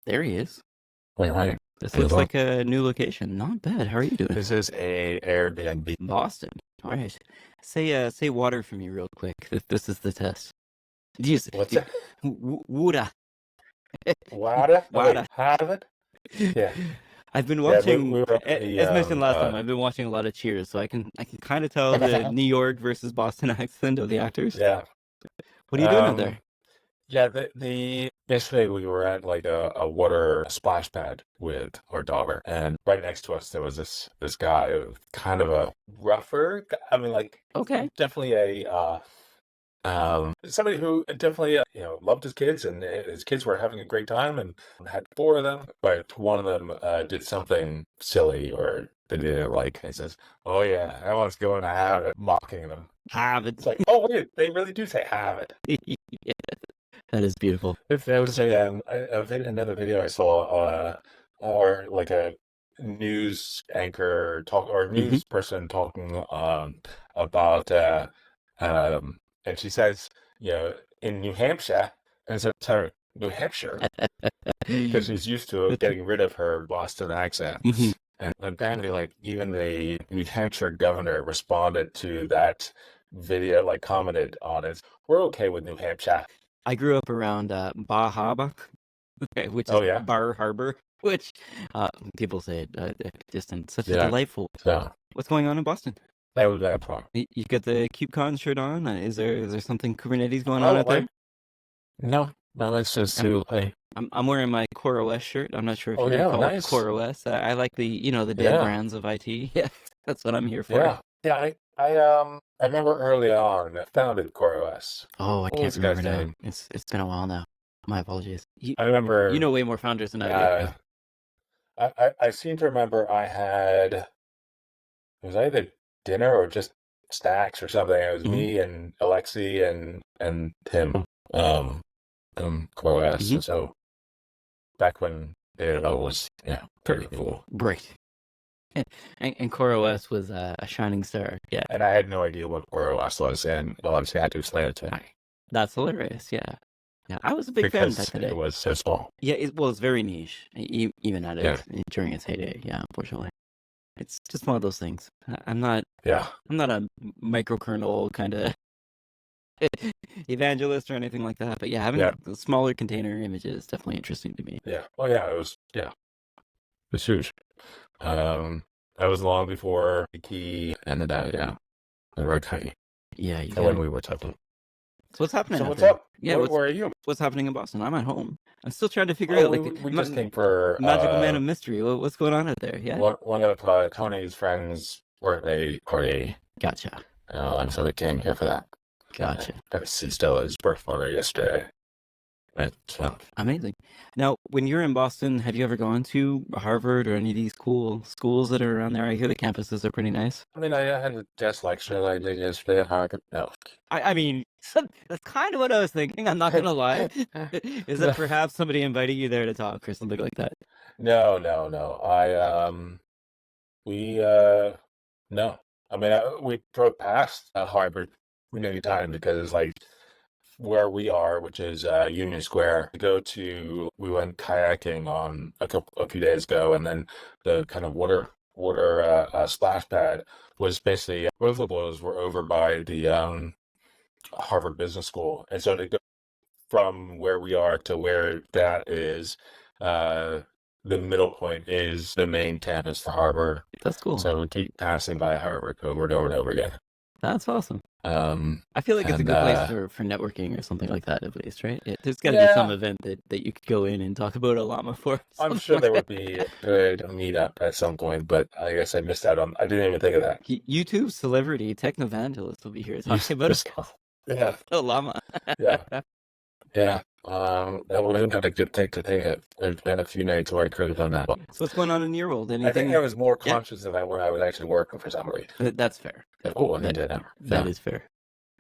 There he is. Wait, wait. This looks like a new location. Not bad. How are you doing? This is a Airbnb. Boston. All right. Say water for me real quick. This is the test. What's that? Water. Water? Water. Harvard? Yeah. I've been Yeah, watching, we were up at the, as mentioned last time, I've been watching a lot of Cheers, so I can kind of tell the New York versus Boston accent of the actors. yeah. What are you doing out there? Yeah, yesterday we were at like a water splash pad with our daughter, and right next to us there was this guy, kind of a rougher. I mean, like, Okay. definitely somebody who definitely loved his kids, and his kids were having a great time, and had four of them, but one of them did something silly or they didn't like. He says, "Oh yeah, I was going to have it," mocking them. Harvard. It's like, oh wait, they really do say have it. Yeah, that is beautiful. If there was another video I saw, or like a news anchor talk or news person talking about and she says, in New Hampshire, and so sorry, New Hampshire, because she's used to getting rid of her Boston accent. And apparently, like, even the New Hampshire governor responded to that video, like, commented on it. We're okay with New Hampshire. I grew up around Bar Harbor, which is Bar Harbor, which people say just in such a delightful. So, what's going on in Boston? That was that part. You got the KubeCon shirt on? Is there something Kubernetes going on out there? No, that's just I'm wearing my CoreOS shirt. I'm not sure if you call it CoreOS. I like the the dead brands of IT. Yeah, that's what I'm here for. Yeah. I remember early on I founded CoreOS. Oh, I can't remember now. It's been a while now. My apologies. I remember. You know way more founders than I do. I seem to remember I had. It was either dinner or just snacks or something. It was me and Alexi and Tim. CoreOS. And so back when it was pretty cool. Right. And CoreOS was a shining star. Yeah. And I had no idea what CoreOS was, and obviously I had to explain it to him. That's hilarious. Yeah. Yeah, I was a big fan back in the day. It was so small. Yeah, it's very niche, even at it during its heyday. Yeah, unfortunately. It's just one of those things. I'm not a microkernel kind of evangelist or anything like that. But yeah, having the smaller container images is definitely interesting to me. Yeah. Oh yeah, it was huge. That was long before the key ended out. Yeah. And we're tiny. Yeah. And when we were talking. So what's happening? So what's up? Yeah, where are you? What's happening in Boston? I'm at home. I'm still trying to figure out we just came for magical man of mystery. What's going on out there? Yeah. One of Tony's friends' birthday party. Gotcha. And so we came here for that. Gotcha. That was Stella's birthday yesterday. Amazing. Now, when you're in Boston, have you ever gone to Harvard or any of these cool schools that are around there? I hear the campuses are pretty nice. I mean, I had a guest lecture I did yesterday at Harvard. No. I mean, that's kind of what I was thinking. I'm not going to lie. Is it perhaps somebody inviting you there to talk or something like that? No. No. I mean, we drove past Harvard many times because, like, where we are, which is Union Square, we went kayaking on a few days ago, and then the kind of water splash pad was basically both of those were over by the Harvard Business School, and so to go from where we are to where that is, the middle point is the main campus for Harvard. That's cool. So we keep passing by Harvard over and over and over again. That's awesome. I feel like it's a good place for networking or something like that, at least, right? There's got to be some event that you could go in and talk about a llama for. I'm sure there would be a good meetup at some point, but I guess I missed out on. I didn't even think of that. YouTube celebrity technovangelist will be here talking about a llama. Yeah. That would have a good thing to take it. There's been a few nights where I could have done that. So what's going on in your world? Anything? I think I was more conscious of that when I was actually working for somebody. That's fair. That is fair.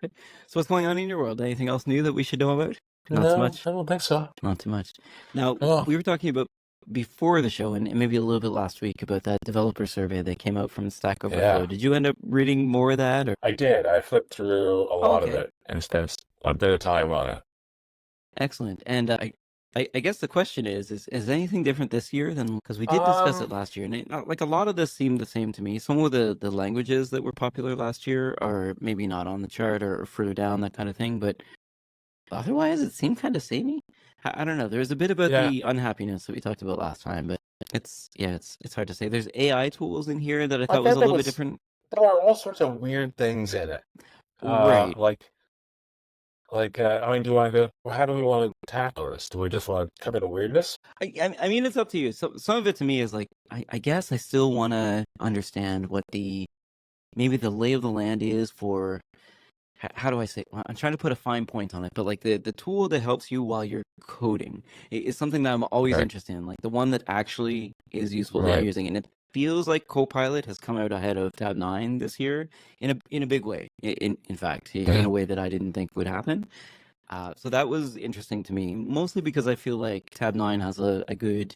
So what's going on in your world? Anything else new that we should know about? Not too much. I don't think so. Not too much. Now, we were talking about before the show and maybe a little bit last week about that developer survey that came out from StackOverflow. Yeah. Did you end up reading more of that? Or? I did. I flipped through a lot of it and spent a bit of time on it. Excellent. And I guess the question is anything different this year than, because we did discuss it Um, last year, and like a lot of this seemed the same to me. Some of the languages that were popular last year are maybe not on the chart or further down, that kind of thing, but otherwise it seemed kind of samey. I don't know. There's a bit about yeah, the unhappiness that we talked about last time, but it's hard to say. There's AI tools in here that I I thought was think a little bit different. there were all sorts of weird things in it. Right. I mean, do I go? Well, how do we want to tackle this? Do we just want to cover the weirdness? I mean, it's up to you. So some of it to me is like, I guess I still want to understand what maybe the lay of the land is for, how do I say, well, I'm trying to put a fine point on it, but like the tool that helps you while you're coding is something that I'm always Right. interested in, like the one that actually is useful that you're Right. using. And it feels like Copilot has come out ahead of Tab 9 this year in a big way. In fact, in a way that I didn't think would happen. So that was interesting to me, mostly because I feel like Tab 9 has a good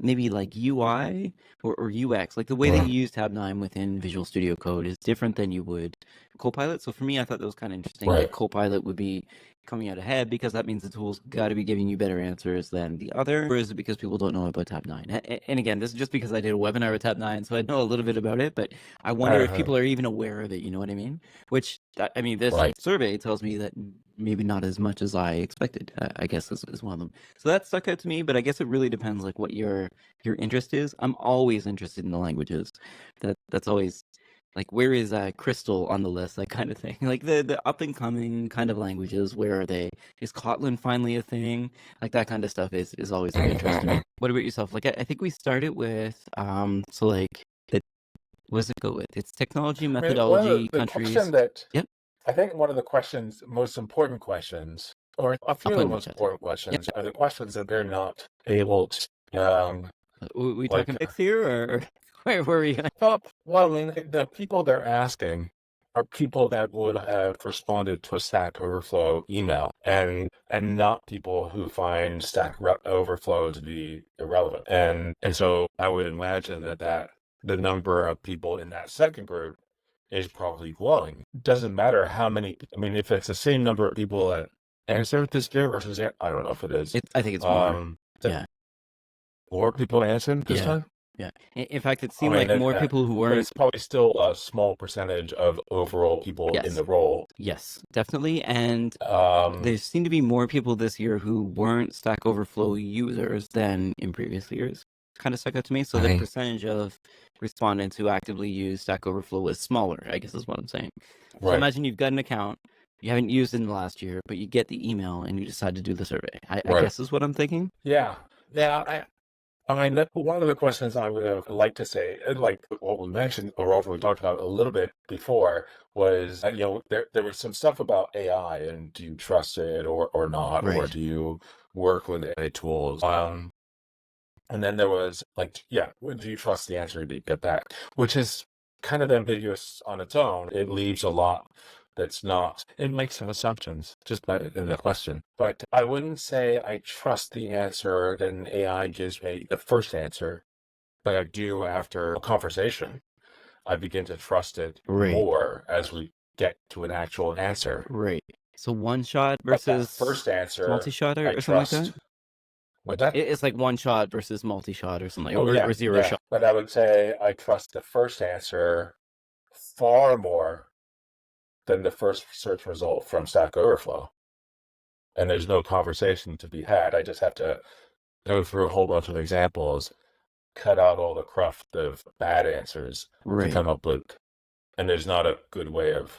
maybe like UI or UX, like the way that you use Tab 9 within Visual Studio Code is different than you would Copilot. So for me, I thought that was kind of interesting that Right. Copilot would be coming out ahead, because that means the tool's got to be giving you better answers than the other. Or is it because people don't know about Tab 9? And again, this is just because I did a webinar with Tab 9, so I know a little bit about it, but I wonder if Uh-huh. people are even aware of it, you know what I mean? Which, I mean, this Right. survey tells me that maybe not as much as I expected, I guess is one of them. So that stuck out to me, but I guess it really depends like what your interest is. I'm always interested in the languages. That's always like, where is Crystal on the list, that kind of thing. Like the up and coming kind of languages, where are they? Is Kotlin finally a thing? Like that kind of stuff is always of interest to me. What about yourself? Like I think we started with so like the what does it go with? It's technology, I mean, one of methodology, the countries. question that Yep. I think one of the questions, most important questions, or a I'll few put of it the in the most chat too. important Yep. questions, are the questions that they're not able to, We like, talking fix here, or where were we going? well, I mean, the people they're asking are people that would have responded to a Stack Overflow email, and not people who find Overflow to be irrelevant. And so I would imagine that the number of people in that second group is probably growing. Doesn't matter how many. I mean, if it's the same number of people that answered this year versus, I don't know if it is. I think it's more. That Yeah. more people answered this Yeah. time. Yeah. In fact, it I seemed mean, like more people who but weren't. it's probably still a small percentage of overall people in Yes. the role. Yes, definitely. And Um, there seem to be more people this year who weren't Stack Overflow users than in previous years. Kind of stuck out to me. So the I percentage of respondents who actively use Stack Overflow was smaller, I guess is what I'm saying. So right, imagine you've got an account, you haven't used it in the last year, but you get the email and you decide to do the survey. I right, guess is what I'm thinking. yeah, yeah. I mean, one of the questions I would have liked to say, like what we mentioned, or what we talked about a little bit before, was there was some stuff about AI, and do you trust it or not, or Right. do you work with AI tools? And then there was like, yeah, do you trust the answer that you get back? Which is kind of ambiguous on its own. It leaves a lot that's not. It makes some assumptions just by in the question. But I wouldn't say I trust the answer that an AI gives me, the first answer, but I do after a conversation. I begin to trust it Right. more as we get to an actual answer. Right. So one shot But that versus first answer, multi-shot, I or something like that? trust. With that, It's like one shot versus multi-shot or something, oh yeah, or zero yeah. shot. But I would say I trust the first answer far more than the first search result from Stack Overflow. And there's no conversation to be had. I just have to go through a whole bunch of examples, cut out all the cruft of bad answers to Right. come up with. And there's not a good way of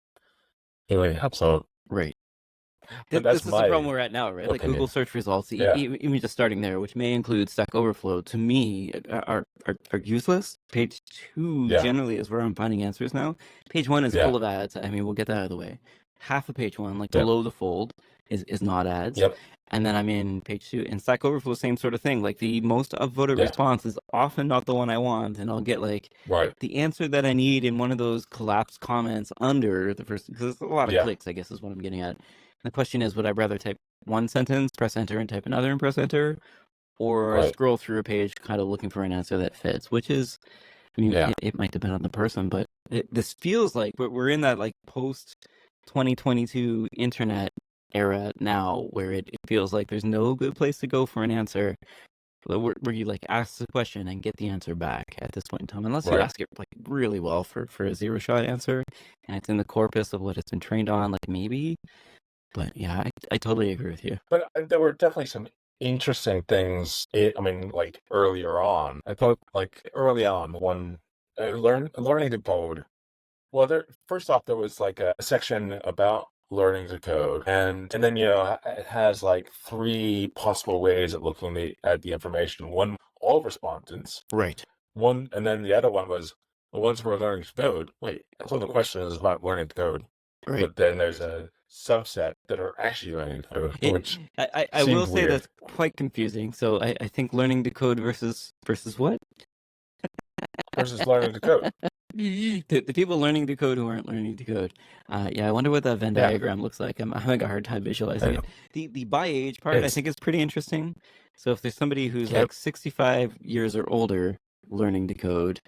doing it. So, Right. but that's This is the problem my we're at now, right? Like Google opinion. search results, Yeah. even just starting there, which may include Stack Overflow, to me are useless. Page 2 Yeah. generally is where I'm finding answers now. Page 1 is Yeah. full of ads. I mean, we'll get that out of the way. Half of page 1, like Yep. below the fold, is not ads. Yep. And then I'm in page 2. In Stack Overflow, same sort of thing. Like the most upvoted Yeah. response is often not the one I want, and I'll get like Right. the answer that I need in one of those collapsed comments under the first, because it's a lot of Yeah. clicks, I guess is what I'm getting at. The question is, would I rather type one sentence, press enter, and type another and press enter, or Right. scroll through a page kind of looking for an answer that fits? Which is, I mean, Yeah. it might depend on the person, but this feels like we're in that like post 2022 internet era now where it feels like there's no good place to go for an answer where you like ask the question and get the answer back at this point in time, unless you Right. ask it like really well for a zero shot answer and it's in the corpus of what it's been trained on, like maybe. But yeah, I totally agree with you. But there were definitely some interesting things. I mean, like earlier on, I thought like early on when learning to code. Well, first off, there was like a section about learning to code, and then it has like three possible ways of looking at the information. One, all respondents. Right. One, and then the other one was the ones who are learning to code. Wait, so the question is about learning to code, Right. but then there's a subset that are actually learning to code, which I will seemed say weird. that's quite confusing. So I think learning to code versus what? Versus learning to code. The people learning to code who aren't learning to code. Yeah, I wonder what that Venn Yeah. diagram looks like. I'm having a hard time visualizing Yeah. it. The by age part, I It's think, is pretty interesting. So if there's somebody who's Yep. like 65 years or older learning to code,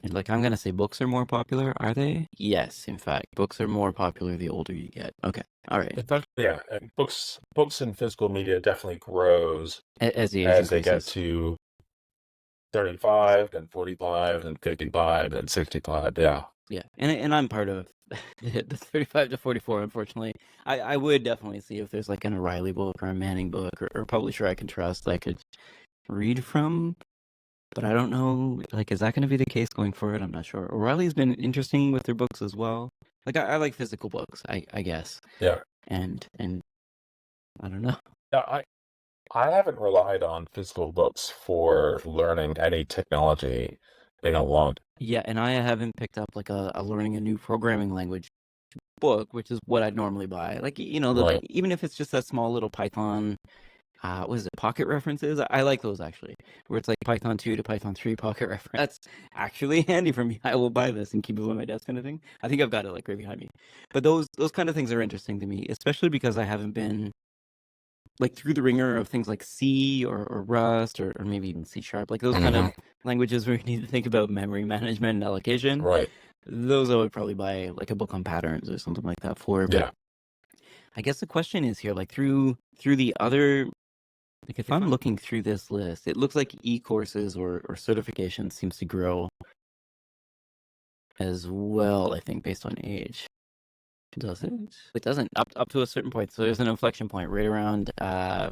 and like I'm gonna say books are more popular, are they? Yes, in fact, books are more popular the older you get. Okay, all right. yeah, and books and physical media definitely grows As the age as they get increases. to 35, then 45, then 55, then 65. Yeah. Yeah, and I'm part of the 35 to 44. Unfortunately, I would definitely see if there's like an O'Reilly book or a Manning book or a publisher I can trust I could read from. But I don't know, like, is that going to be the case going forward? I'm not sure. O'Reilly's been interesting with their books as well. Like, I like physical books, I guess, Yeah. and I don't know. Yeah, I haven't relied on physical books for learning any technology in a long time. Yeah, and I haven't picked up like a learning a new programming language book, which is what I'd normally buy. Like, Right. even if it's just that small little Python, what is it, pocket references? I like those actually, where it's like Python 2 to Python 3 pocket reference. That's actually handy for me. I will buy this and keep it on my desk kind of thing. I think I've got it like right behind me. But those kind of things are interesting to me, especially because I haven't been like through the ringer of things like C or Rust or maybe even C Sharp, like those kind of languages where you need to think about memory management and allocation. Right. Those I would probably buy like a book on patterns or something like that for. But Yeah. I guess the question is here, like through the other, like if I'm looking through this list, it looks like e-courses or certification seems to grow as well, I think, based on age. Does it? It doesn't, up to a certain point. So there's an inflection point right around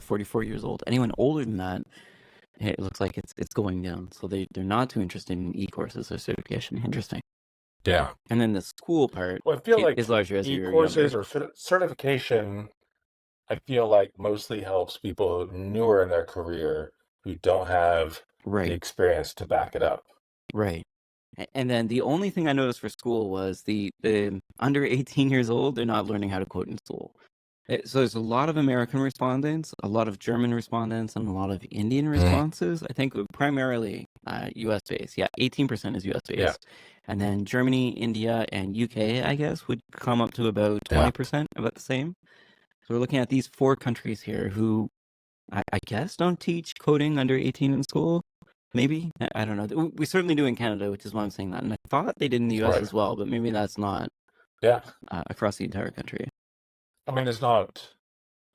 44 years old. Anyone older than that, it looks like it's going down. So they're not too interested in e-courses or certification. Interesting. Yeah. And then the school part Well, I feel like is larger as you're e-courses younger. or certification, I feel like mostly helps people newer in their career who don't have the Right, experience to back it up. right. And then the only thing I noticed for school was the under 18 years old, they're not learning how to code in school. So there's a lot of American respondents, a lot of German respondents, and a lot of Indian responses. I think primarily US based. Yeah, 18% is US based. Yeah. And then Germany, India, and UK, I guess, would come up to about Yeah. 20%, about the same. So we're looking at these 4 countries here who I guess don't teach coding under 18 in school. Maybe. I don't know. We certainly do in Canada, which is why I'm saying that. And I thought they did in the US Right. as well, but maybe that's not Yeah. across the entire country. I mean, it's not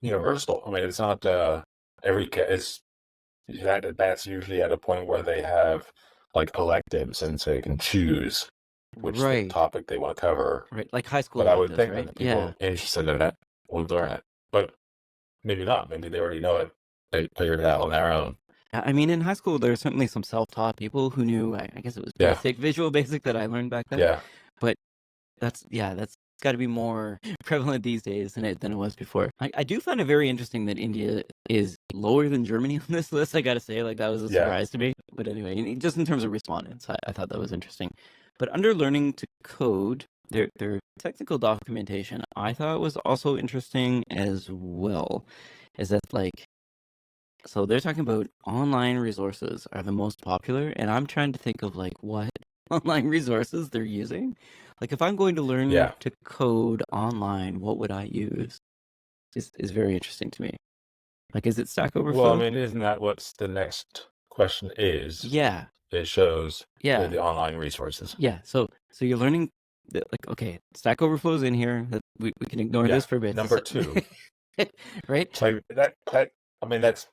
universal. I mean, it's not it's that's usually at a point where they have like electives and so they can choose which Right. topic they want to cover. Right. Like high school But I would electives, think right? that the people interested in it will learn it. But maybe not. Maybe they already know it. They figured it out on their own. I mean, in high school, there are certainly some self-taught people who knew, I guess it was Yeah. basic, Visual Basic that I learned back then. Yeah. But that's got to be more prevalent these days than it was before. I do find it very interesting that India is lower than Germany on this list. I got to say, like that was a Yeah. surprise to me. But anyway, just in terms of respondents, I thought that was interesting. But under learning to code, their technical documentation, I thought was also interesting as well. Is that like, so they're talking about online resources are the most popular, and I'm trying to think of like what online resources they're using. Like if I'm going to learn Yeah. to code online, what would I use? Is very interesting to me. Like, is it Stack Overflow? Well, I mean, isn't that what the next question is? Yeah. It shows Yeah. the online resources. Yeah. So you're learning that, like, okay, Stack Overflow's in here. We can ignore Yeah. this for a bit. Number 2. right? So I mean, that's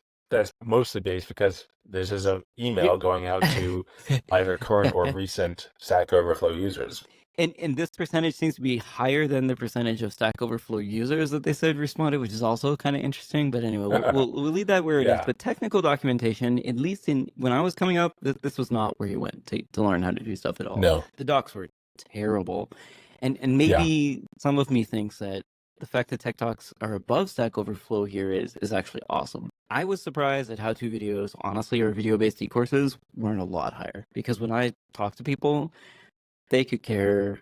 mostly based because this is an email going out to either current or recent Stack Overflow users. And this percentage seems to be higher than the percentage of Stack Overflow users that they said responded, which is also kind of interesting. But anyway, we'll leave that where it is. Yeah, But technical documentation, at least in when I was coming up, this was not where you went to learn how to do stuff at all. no, The docs were terrible, and yeah, maybe some of me thinks that the fact that tech talks are above Stack Overflow here is actually awesome. I was surprised at how-to videos, honestly, or video-based e-courses weren't a lot higher, because when I talk to people, they could care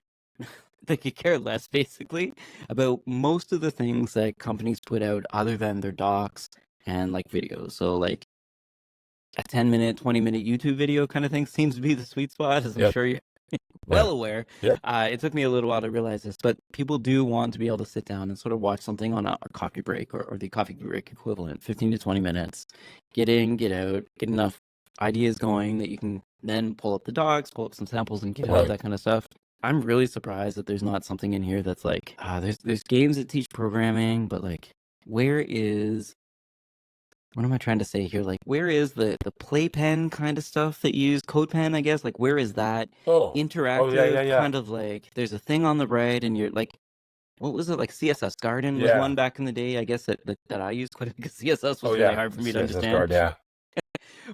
they could care less basically about most of the things that companies put out other than their docs and like videos. So like a 10-minute, 20-minute YouTube video kind of thing seems to be the sweet spot, as I'm yep, sure you're yeah, well aware. yeah, It took me a little while to realize this, but people do want to be able to sit down and sort of watch something on a coffee break, or the coffee break equivalent, 15 to 20 minutes, get in, get out, get enough ideas going that you can then pull up the docs, pull up some samples and get out, right. that kind of stuff. I'm really surprised that there's not something in here that's like, there's games that teach programming, but like, where is what am I trying to say here? Like, where is the playpen kind of stuff that you use? CodePen, I guess. Like, where is that Oh, yeah, yeah, interactive yeah, kind of like? There's a thing on the right, and you're like, what was it? Like CSS Garden was yeah. one back in the day. I guess that I used quite a bit because CSS Oh, was really yeah. hard for me to CSS understand. guard, yeah,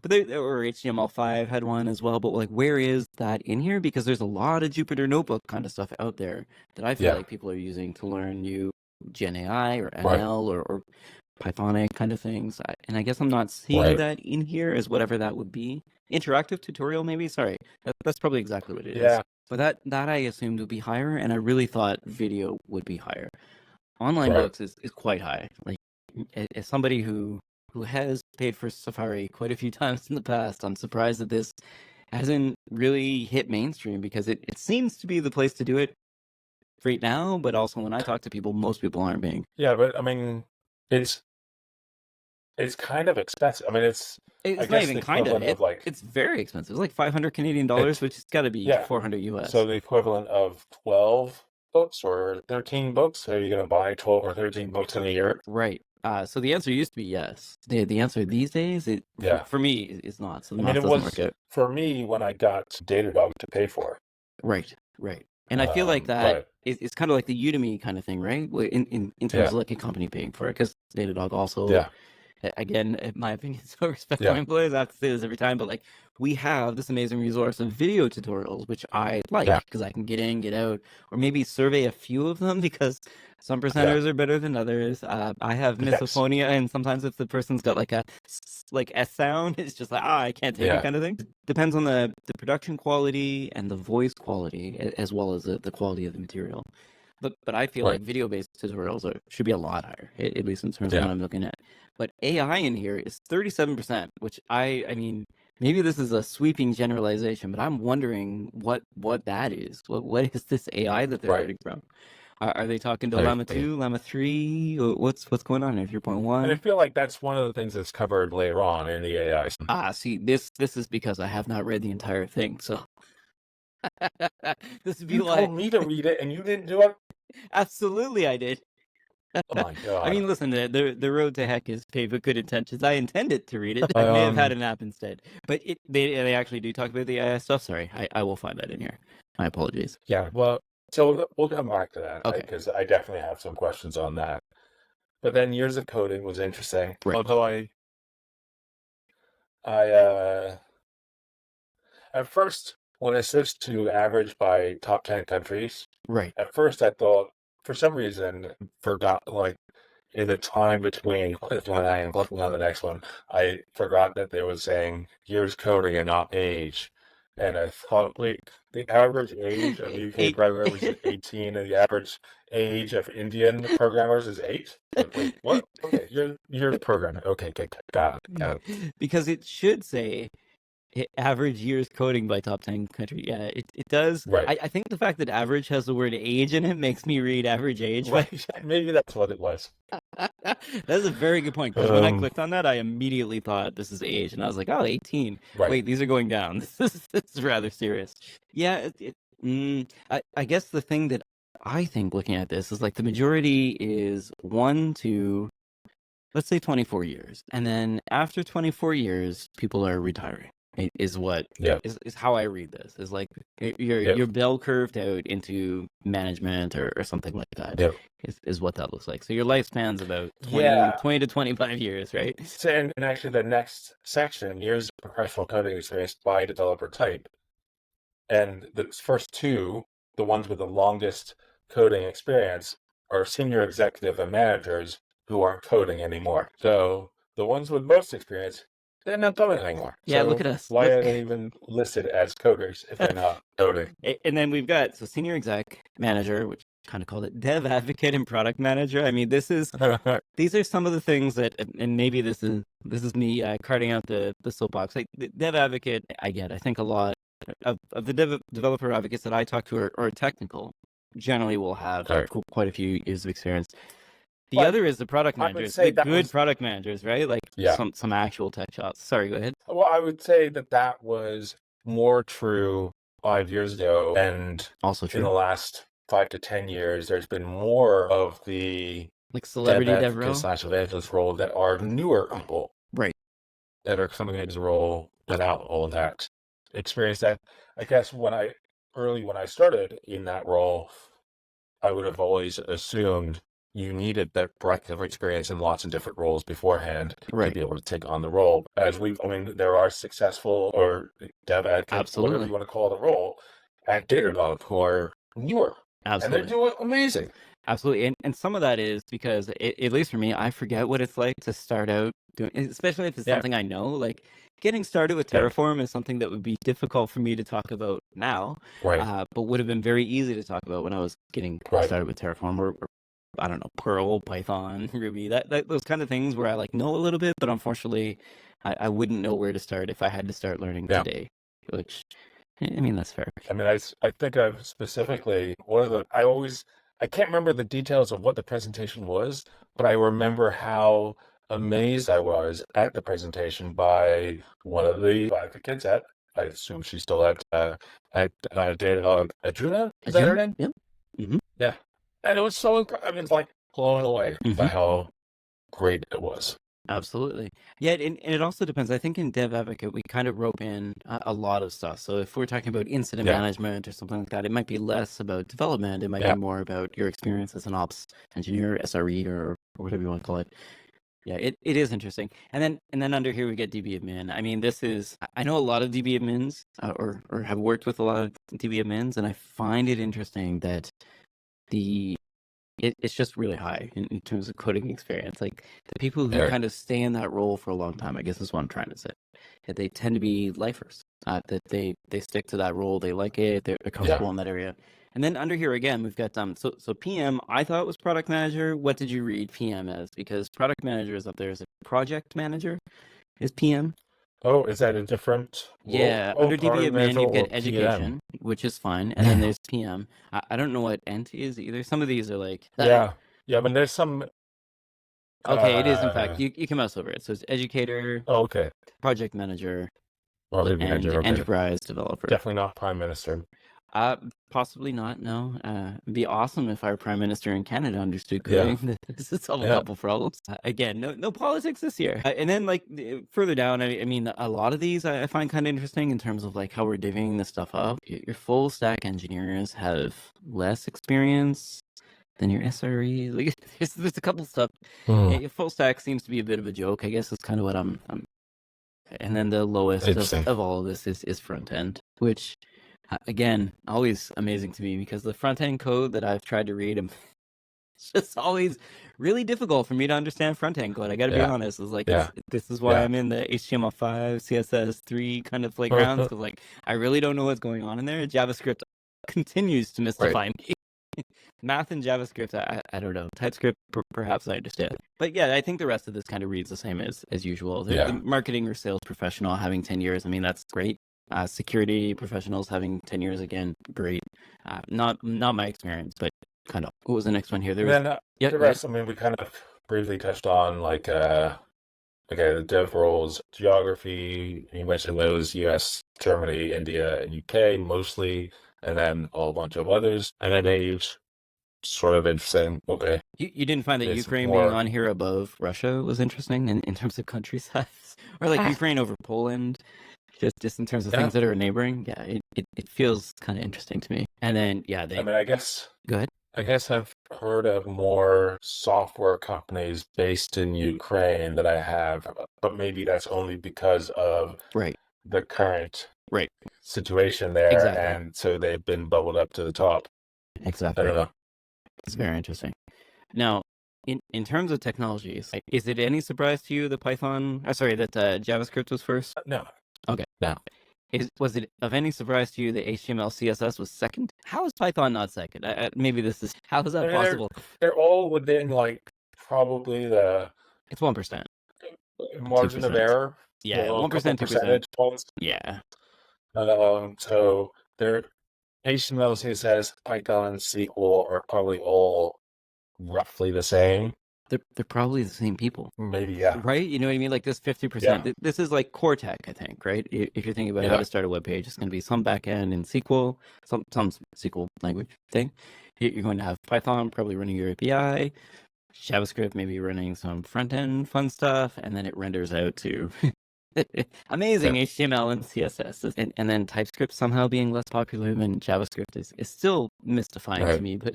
But there were HTML5 had one as well. But like, where is that in here? Because there's a lot of Jupyter Notebook kind of stuff out there that I feel yeah, like people are using to learn new Gen AI or right, ML or Pythonic kind of things. And I guess I'm not seeing right, that in here as whatever that would be. Interactive tutorial, maybe? Sorry. That's probably exactly what it is. yeah, But that I assumed would be higher, and I really thought video would be higher. Online right. books is quite high. Like, as somebody who has paid for Safari quite a few times in the past, I'm surprised that this hasn't really hit mainstream, because it seems to be the place to do it right now, but also when I talk to people, most people aren't being. Yeah, but I mean, it's it's kind of expensive. I mean, I It's not guess the even kind of equivalent it. of like It's very expensive. It's like 500 Canadian dollars, it's which has got to be yeah. 400 So US. the equivalent of 12 books or 13 books. Are you going to buy 12 or 13 books in a year? Right. So the answer used to be yes. The answer these days, Yeah. for me, is not. So the I mean, math it doesn't work was out. for me when I got Datadog to pay for. Right. Right. And I feel like that But is kind of like the Udemy kind of thing, right? In terms yeah, of like a company paying for it, because Datadog also, yeah, again, in my opinion, so respect my yeah, employees. I have to say this every time, but like, we have this amazing resource of video tutorials, which I like yeah, because I can get in, get out, or maybe survey a few of them because some yeah, presenters are better than others. I have yes, misophonia, and sometimes if the person's got like a like S sound, it's just like, I can't take it yeah, kind of thing. Depends on the production quality and the voice quality, as well as the quality of the material. But I feel right, like video-based tutorials should be a lot higher, at least in terms of what yeah, I'm looking at. But AI in here is 37%, which I mean, maybe this is a sweeping generalization, but I'm wondering what that is. What is this AI that they're right. learning from? Are they talking to I, Llama I 2, Llama 3? What's going on here? and I 3.1? feel like that's one of the things that's covered later on in the AI. See, this is because I have not read the entire thing, so this would be You why. told me to read it and you didn't do it. Absolutely, I did. Oh my I God. mean, listen, the road to heck is paved with good intentions. I intended to read it. I may have had Um, a nap instead, but they actually do talk about the AI stuff. Sorry, I will find that in here. My apologies. yeah, well, so we'll come back to that Okay, because I definitely have some questions on that. But then years of coding was interesting. right, Although I at first when I switched to average by top 10 countries, right. at first I thought for some reason forgot like in the time between when I am clicking on the next one, I forgot that they was saying years coding and not age. And I thought, wait, the average age of UK Eight. programmers is 18, and the average age of Indian programmers is 8. But wait, what? Okay, you're programming. Okay, okay, got it, got it. Because it should say average years coding by top 10 country. Yeah, it does. Right, I think the fact that average has the word age in it makes me read average age. But right. Maybe that's what it was. that's a very good point, because when I clicked on that, I immediately thought this is age, and I was like, oh, 18. Right, Wait, these are going down. This is rather serious. Yeah, I guess the thing that I think looking at this is like the majority is 1 to let's say 24 years. And then after 24 years, people are retiring. Is what Yeah. is how I read this. Is like Yeah. you're bell curved out into management or something like that. Yeah. Is what that looks like. So your lifespan's about 20, Yeah. 20 to 25 years, right? So, and actually, the next section, years of professional coding experience by developer type. And the first two, the ones with the longest coding experience, are senior executive and managers who aren't coding anymore. So the ones with most experience, they're not coding anymore. Yeah, look So at us. why are they even listed as coders if they're not coding? And then we've got senior exec, manager, which kind of called it dev advocate and product manager. I mean, these are some of the things that, and maybe this is me carting out the soapbox. Like the dev advocate, I get. I think a lot of the developer advocates that I talk to are technical. Generally, will have Right. quite a few years of experience. The But other is the product I would managers, say the that good was- product managers, right? Like Yeah. some actual tech shops. Sorry, go ahead. Well, I would say that was more true 5 years ago, and Also in the true. last 5 to 10 years, there's been more of the Like celebrity dev advocate role. / evangelist role that are newer people, Right. that are coming into the role without all of that experience. That I guess when I started in that role, I would have always assumed you needed that breadth of experience in lots of different roles beforehand to Right. be able to take on the role. There are successful or dev advocates, Absolutely. whatever you want to call the role, at Datadog who are newer. Absolutely. And they're doing amazing. Absolutely. And some of that is because, at least for me, I forget what it's like to start out doing, especially if it's something I know. Like getting started with Terraform is something that would be difficult for me to talk about now, Right. but would have been very easy to talk about when I was getting started with Terraform or I don't know, Perl, Python, Ruby, that those kind of things where I like know a little bit, but unfortunately, I wouldn't know where to start if I had to start learning today, which, I mean, that's fair. I mean, I think I've specifically, I can't remember the details of what the presentation was, but I remember how amazed I was at the presentation by one of the advocates I assume she's still at Datadog, Adruna? Is that her name? Yep. Mm-hmm. Yeah. And it was so incredible. I mean, it's like blown away by how great it was. Absolutely. Yeah, and it also depends. I think in Dev Advocate, we kind of rope in a lot of stuff. So if we're talking about incident management or something like that, it might be less about development. It might be more about your experience as an ops engineer, SRE, or whatever you want to call it. Yeah, it is interesting. And then under here we get DB admin. I mean, I know a lot of DB admins or have worked with a lot of DB admins, and I find it interesting that it's just really high in terms of coding experience. Like the people who kind of stay in that role for a long time, I guess is what I'm trying to say. That they tend to be lifers. That they stick to that role. They like it. They're comfortable in that area. And then under here again, we've got so PM. I thought was product manager. What did you read PM as? Because product manager is up there as a project manager. Is PM? Oh, is that a different role? Yeah, under DB admin, you've got education, which is fine, and then there's PM. I don't know what Ent is either. Some of these are like yeah, but there's some. Okay, it is in fact. You can mouse over it. So it's educator. Oh, okay. Project manager. And enterprise developer. Definitely not prime minister. Possibly not. No. It'd be awesome if our prime minister in Canada understood coding. This would solve a couple problems. Again, no politics this year. And then like further down, I mean, a lot of these I find kind of interesting in terms of like how we're divvying this stuff up. Your full stack engineers have less experience than your SRE. Like there's a couple stuff. Your full stack seems to be a bit of a joke. I guess that's kind of what I'm. And then the lowest of all of this is front end, which. Again, always amazing to me because the front end code that I've tried to read, it's just always really difficult for me to understand front end code. I got to be honest. It's like this is why I'm in the HTML5, CSS3 kind of playgrounds because like I really don't know what's going on in there. JavaScript continues to mystify me. Math and JavaScript, I don't know. TypeScript, perhaps I understand. But yeah, I think the rest of this kind of reads the same as usual. The marketing or sales professional having 10 years, I mean, that's great. Security professionals having 10 years again, great. Not my experience, but kind of. What was the next one here? The rest, I mean, we kind of briefly touched on like the dev roles, geography. You mentioned those: US, Germany, India, and UK mostly, and then a whole bunch of others. And then age. sort of interesting. Okay, You didn't find that it's Ukraine being more. on here above Russia was interesting in terms of country size, or like Ukraine over Poland, just in terms of Yeah, things that are neighboring. Yeah, it feels kind of interesting to me. And then yeah, I they mean, go ahead. I guess I've heard of more software companies based in Ukraine than I have, but maybe that's only because of Right, the current right, situation there, exactly, and so they've been bubbled up to the top. I exactly. don't know. It's very interesting. Now, in terms of technologies, like, is it any surprise to you that Python? Sorry, that JavaScript was first? No, Okay. no. Was it of any surprise to you that HTML CSS was second? How is Python not second? Maybe this is how is I that mean, possible? they're all within like probably the It's 1%, two margin of percent. error, Yeah, a couple 1%, 2%. percentage points. Yeah, So their HTML, CSS, Python, and SQL are probably all roughly the same. they're probably the same people, Maybe, yeah. right? You know what I mean? Like this 50%. Yeah. This is like core tech, I think, right? If you're thinking about how Yeah. to start a web page, it's going to be some backend in SQL, some SQL language thing. You're going to have Python probably running your API, JavaScript maybe running some front end fun stuff, and then it renders out to amazing Yeah. HTML and CSS. And then TypeScript somehow being less popular than JavaScript is still mystifying to Right. me, but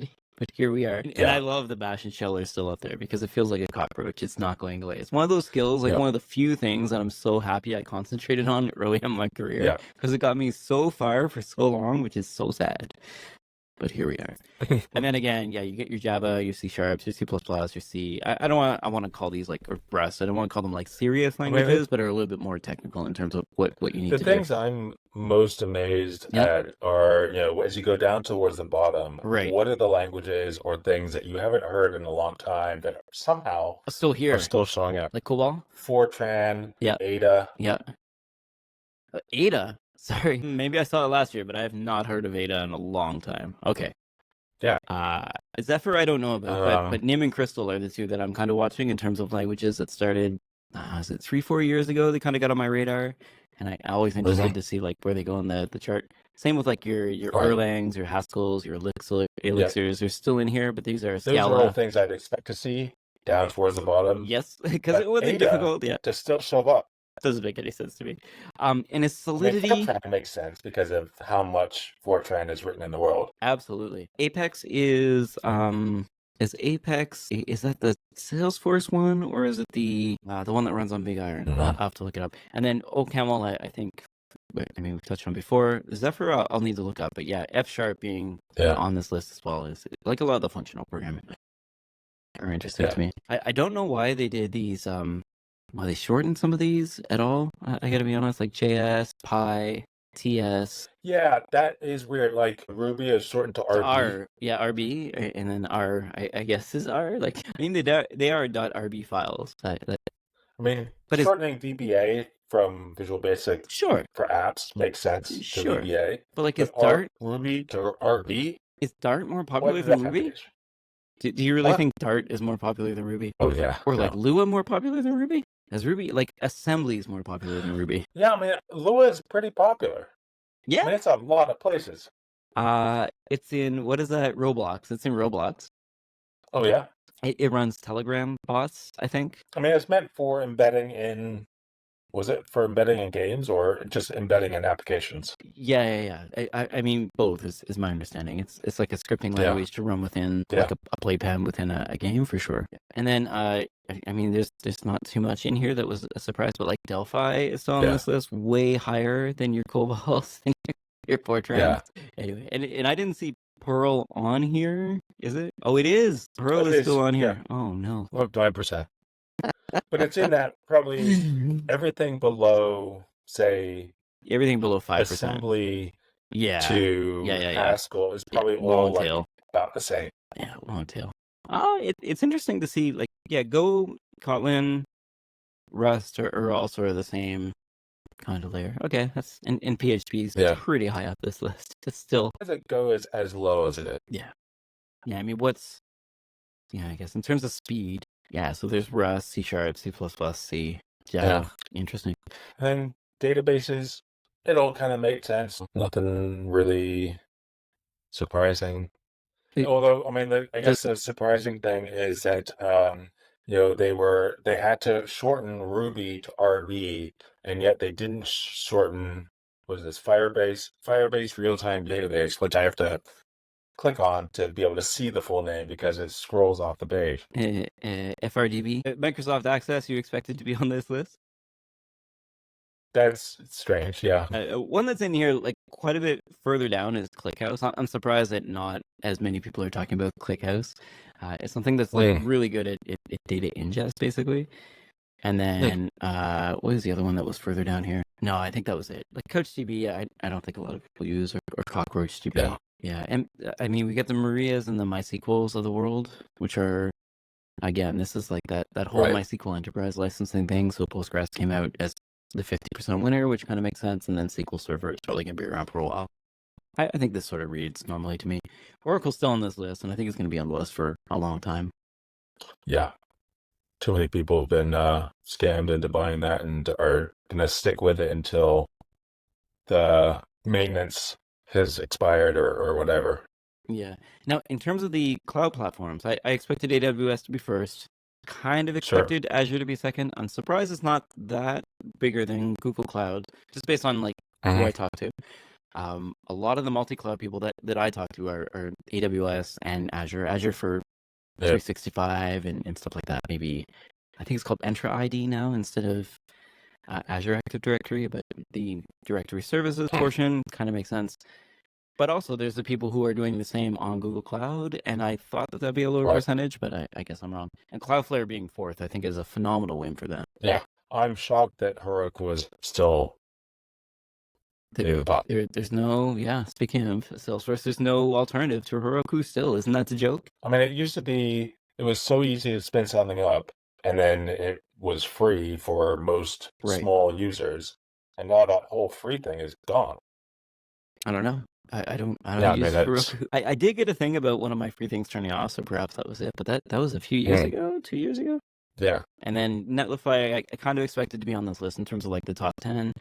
here we are. And I Yeah. love the bash and shell are still up there because it feels like a cockroach. It's not going away. It's one of those skills, like Yeah. one of the few things that I'm so happy I concentrated on early in my career Yeah. because it got me so far for so long, which is so sad. But here we are. And then again, yeah, you get your Java, your C Sharp, your C++, your C. I don't want. I want to call these like or Rust. I don't want to call them like serious I mean, languages, but are a little bit more technical in terms of what you need the to do. things I'm most amazed Yeah, at are, as you go down towards the bottom, right. what are the languages or things that you haven't heard in a long time that somehow Still are here, still showing up? like COBOL. Fortran, Yeah, Ada. yeah. Ada. Sorry, maybe I saw it last year, but I have not heard of Ada in a long time. Okay. Yeah. Zephyr, I don't know about, but Um, Nim and Crystal are the two that I'm kind of watching in terms of languages that started. Is it 3-4 years ago? They kind of got on my radar, and I'm always interested to see like where they go on the chart. Same with like your Right. Erlangs, your Haskells, your Elixirs. They're still in here, but these are Those are all Scala. things I'd expect to see down towards the bottom. Yes, because it But wasn't Ada difficult. Yeah, to still show up. doesn't make any sense to me. And its I mean, Solidity. Fortran makes sense because of how much Fortran is written in the world. Absolutely. Apex is Apex is that the Salesforce one or is it the one that runs on Big Iron? Mhm. I'll have to look it up. And then OCaml, I think. I mean, we've touched on before. Zephyr, I'll need to look up. But yeah, F Sharp being on this list as well is like a lot of the functional programming are interesting to me. I don't know why they did these. Why they shortened some of these at all? I got to be honest. Like JS, Pi, TS. Yeah, that is weird. Like Ruby is shortened to To RB. R, yeah, RB, and then R, I guess is R. Like, I mean, they are .rb files. I mean, But it's shortening VBA from Visual Basic sure, for apps makes sense to sure. VBA. But like, But Ruby to RB? is Dart more What popular does than that have to Ruby? do? Do you really What? think Dart is more popular than Ruby? Oh, yeah. Or like No. Lua more popular than Ruby? Is Ruby like assembly is more popular than Ruby? Yeah, I mean, Lua is pretty popular. I Yeah. mean, it's a lot of places. It's in what is that? Roblox. It's in Roblox. Oh, yeah. It runs Telegram bots, I think. I mean, it's meant for embedding in. Was it for embedding in games or just embedding in applications? Yeah. I mean, both is my understanding. It's like a scripting Yeah. language to run within like a playpen within a game for sure. And then I mean, there's not too much in here that was a surprise, but like Delphi is still on this list, way higher than your COBOLs and your Fortran. Yeah. Anyway, and I didn't see Perl on here. Is it? Oh, it is. Perl is still on here. Yeah. Oh no. Well, 5%. But it's in that probably everything below, say, Everything below 5%. assembly to Haskell is probably all like about the same. Yeah, long tail. It's interesting to see, like, Go, Kotlin, Rust are all sort of the same kind of layer. Okay, that's and PHP is pretty high up this list. It's still As it goes as low as it is. Yeah. I mean, I guess in terms of speed, so there's Rust, C Sharp, C++, C, Java. Interesting. And databases, it all kind of makes sense. Nothing really surprising. It Although, I mean, I guess just the surprising thing is that they had to shorten Ruby to RB, and yet they didn't shorten, what is this, Firebase real-time database, which I have to click on to be able to see the full name because it scrolls off the page. FRDB, Microsoft Access. You expected to be on this list? That's strange, yeah. One that's in here, like quite a bit further down, is ClickHouse. I'm surprised that not as many people are talking about ClickHouse. It's something that's like Mm. really good at data ingest, basically. And then what was the other one that was further down here? No, I think that was it. Like CoachDB, I don't think a lot of people use, or CockroachDB. Yeah. Yeah, and I mean, we get the Marias and the MySQLs of the world, which are, again, this is like that whole Right. MySQL enterprise licensing thing. So Postgres came out as the 50% winner, which kind of makes sense. And then SQL Server is probably going to be around for a while. I think this sort of reads normally to me. Oracle's still on this list, and I think it's going to be on the list for a long time. Yeah. Too many people have been scammed into buying that and are going to stick with it until the maintenance has expired or whatever. Yeah. Now, in terms of the cloud platforms, I expected AWS to be first. Kind of Sure. expected Azure to be second. I'm surprised it's not that bigger than Google Cloud, just based on like who I talk to. A lot of the multi-cloud people that I talk to are AWS and Azure. Azure for 365 and stuff like that. Maybe I think it's called Entra ID now instead of Azure Active Directory, but the directory services portion kind of makes sense. But also, there's the people who are doing the same on Google Cloud, and I thought that that'd be a lower percentage, but I guess I'm wrong. And Cloudflare being fourth, I think, is a phenomenal win for them. Yeah, I'm shocked that Heroku was still near the top. There's no, speaking of Salesforce, there's no alternative to Heroku still. Isn't that the joke? I mean, it used to be, it was so easy to spin something up, and then it was free for most small users, and now that whole free thing is gone. I don't know. I don't Yeah, use Heroku. I did get a thing about one of my free things turning off, so perhaps that was it. But that was a few years ago, 2 years ago. Yeah. And then Netlify, I kind of expected to be on this list in terms of like the top 10.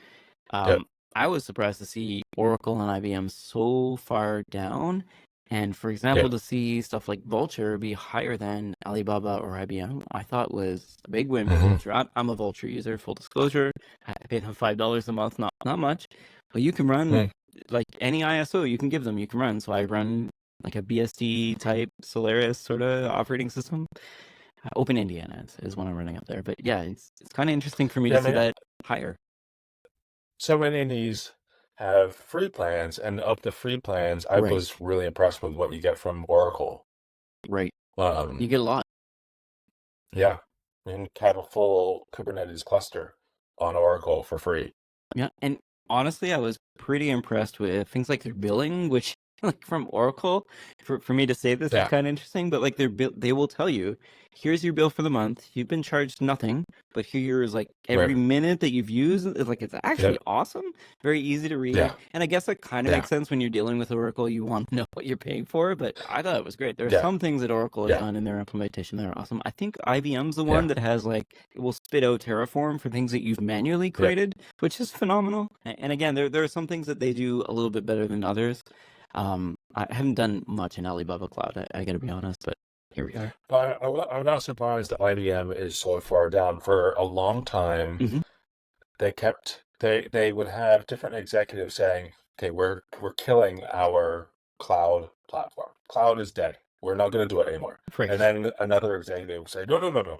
I was surprised to see Oracle and IBM so far down. And for example, to see stuff like Vultr be higher than Alibaba or IBM, I thought was a big win for Vultr. I'm a Vultr user, full disclosure. I pay them $5 a month, not much. But you can run like any ISO you can give them, you can run. So I run like a BSD type Solaris sort of operating system. Open Indiana is what I'm running up there. But yeah, it's kind of interesting for me to see that higher. So many of these have free plans, and of the free plans, I was really impressed with what you get from Oracle. Right. You get a lot. Yeah. And have a full Kubernetes cluster on Oracle for free. Yeah. And honestly, I was pretty impressed with things like their billing, which like from Oracle, for me to say this is kind of interesting, but like they will tell you, here's your bill for the month. You've been charged nothing, but here is like every minute that you've used. It's like, it's actually awesome. Very easy to read. And I guess that kind of makes sense when you're dealing with Oracle. You want to know what you're paying for, but I thought it was great. There are some things that Oracle has done in their implementation that are awesome. I think IBM's the one that has like, it will spit out Terraform for things that you've manually created, which is phenomenal. And again, there are some things that they do a little bit better than others. I haven't done much in Alibaba Cloud, I gotta be honest, but here we are. But I'm not surprised that IBM is so far down. For a long time, they would have different executives saying, okay, we're killing our cloud platform. Cloud is dead. We're not going to do it anymore. And then another executive would say, no.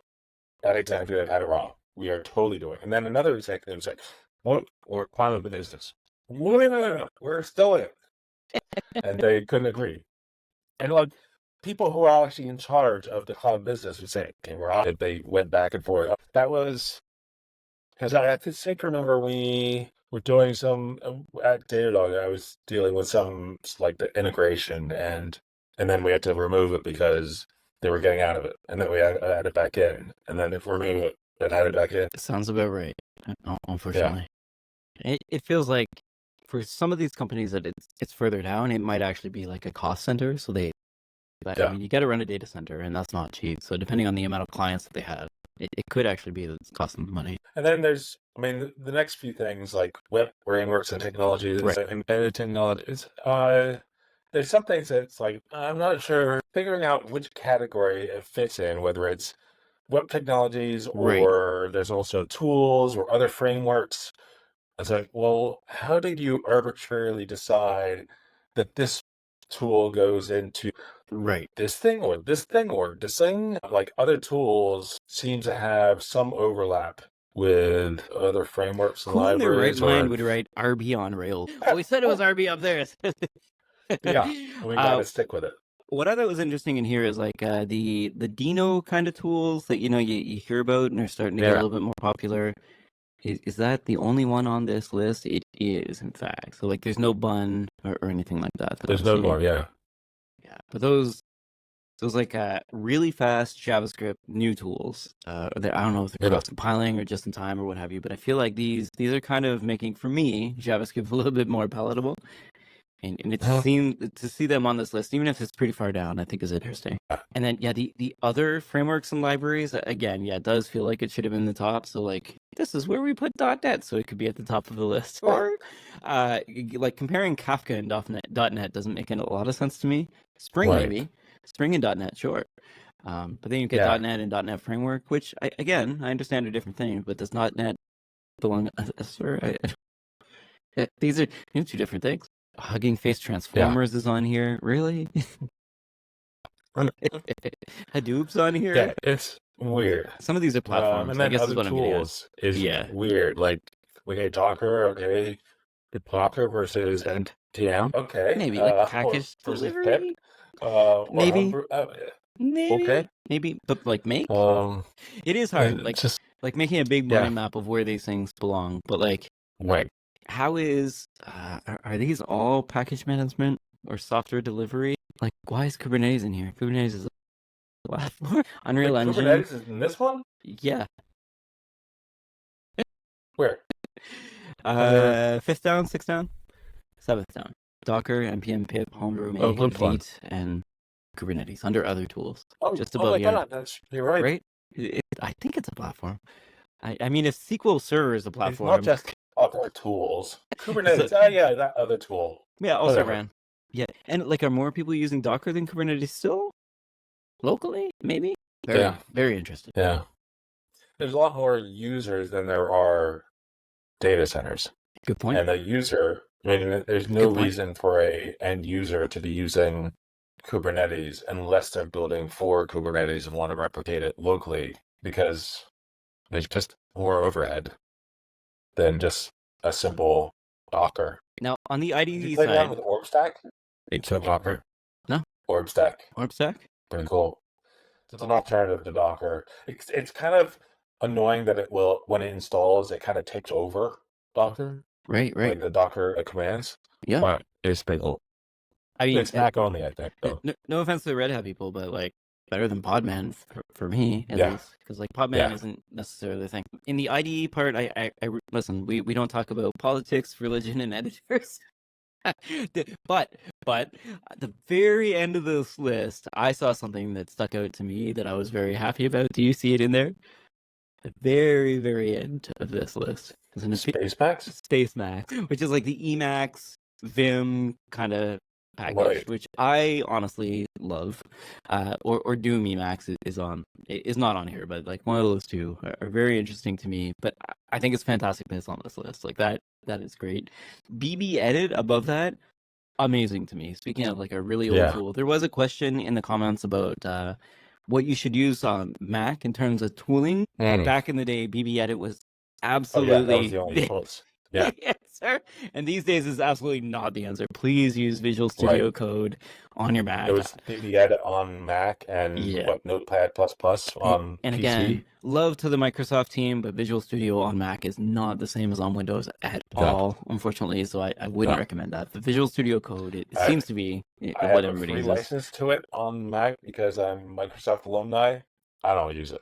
That executive had it wrong. We are totally doing it. And then another executive would say, well, we're cloud of the business. No. We're still in it. And they couldn't agree. And like people who are actually in charge of the cloud business would say, okay, we're out. They went back and forth. That was, because I think remember we were doing some, at Datadog, I was dealing with some like the integration and then we had to remove it because they were getting out of it. And then we add it back in. And then if we remove it, then add it back in. Sounds about right, unfortunately. Yeah. It feels like for some of these companies that it's further down, it might actually be like a cost center. So I mean, you got to run a data center, and that's not cheap. So depending on the amount of clients that they have, it could actually be that it's costing them money. And then there's, I mean, the next few things like web frameworks and technologies, embedded technologies. there's some things that's like I'm not sure figuring out which category it fits in, whether it's web technologies Right. or there's also tools or other frameworks. It's like, well, how did you arbitrarily decide that this tool goes into Right. this thing or this thing or this thing? Like other tools seem to have some overlap with other frameworks and Who in their right libraries mind or would write RB on Rails? Well, we said it was RB up there. yeah, we got to stick with it. What I thought was interesting in here is like the Dino kind of tools that you hear about and are starting to get a Yeah, little bit more popular. Is that the only one on this list? It is, in fact. So like, there's no bun or anything like that there's I'm no seeing. more. Yeah. Yeah, but those like really fast JavaScript new tools. I don't know if they're Yeah. cross compiling or just in time or what have you, but I feel like these are kind of making, for me, JavaScript a little bit more palatable. And it seems to see them on this list, even if it's pretty far down, I think is interesting. And then the other frameworks and libraries, again, it does feel like it should have been the top. So like, this is where we put .NET, so it could be at the top of the list. Or like comparing Kafka and .NET doesn't make a lot of sense to me. Spring Right. maybe, Spring and .NET, sure. But then you get Yeah. .NET and .NET Framework, which I understand are different things, but does .NET belong? These are two different things. Hugging Face Transformers is on here. Really? Hadoop's on here. Yeah, it's weird. Some of these are platforms. And then I guess is other what I'm getting at. tools is Yeah. weird. Like okay, Docker, okay, Docker versus NPM, okay, Maybe like package versus pip, delivery. or Maybe. Homebrew, Maybe. okay, Maybe. But like make it is hard. and just Like making a big yeah, mind map of where these things belong. But like, right. how is are these all package management or software delivery? Like, why is Kubernetes in here? Kubernetes is a platform. Unreal Wait, Engine. Kubernetes is in this one? Yeah. Where? Fifth down, sixth down, seventh down. Docker, npm, pip, homebrew, make, which one? Vite, and Kubernetes under other tools. Oh, Just oh above my here. God, you're right. Right? I think it's a platform. I mean, if SQL Server is a It's platform, not just other tools. Kubernetes, yeah, that other tool. yeah, also Whatever. ran. Yeah, and like, are more people using Docker than Kubernetes still? Locally, maybe. Yeah. Very interesting. Yeah. There's a lot more users than there are data centers. Good point. And the user, I mean, there's no reason for a end user to be using Kubernetes unless they're building for Kubernetes and want to replicate it locally, because there's just more overhead than just a simple Docker. Now, on the Did IDE you play side, around with OrbStack? It's a Docker. No. OrbStack. OrbStack? Pretty cool. It's an alternative to Docker. It's kind of annoying that it will, when it installs, it kind of takes over Docker. Right. Like the Docker commands. Yeah. But it's big. I mean, it's Mac only, I think. Though. No offense to the Red Hat people, but like, better than Podman for me, at least, because like Podman isn't necessarily the thing. In the IDE part, I listen. We don't talk about politics, religion, and editors. but at the very end of this list, I saw something that stuck out to me that I was very happy about. Do you see it in there? The very, very end of this list is an Spacemax, which is like the Emacs Vim kind of package, which I honestly love. Or Doom Emacs is not on here, but like one of those two are very interesting to me. But I think it's fantastic that it's on this list. Like that is great. BB Edit above that, amazing to me. Speaking of like a really old tool, there was a question in the comments about what you should use on Mac in terms of tooling. Back in the day, BB Edit was absolutely that was the only choice. Yeah. Answer. And these days is absolutely not the answer. Please use Visual Studio Code on your Mac. It was BB Edit on Mac and Notepad++ on and PC. Again, love to the Microsoft team, but Visual Studio on Mac is not the same as on Windows at all, unfortunately. So I wouldn't recommend that. The Visual Studio Code, it seems to be what everybody uses. I have a free license to it on Mac because I'm Microsoft alumni. I don't use it.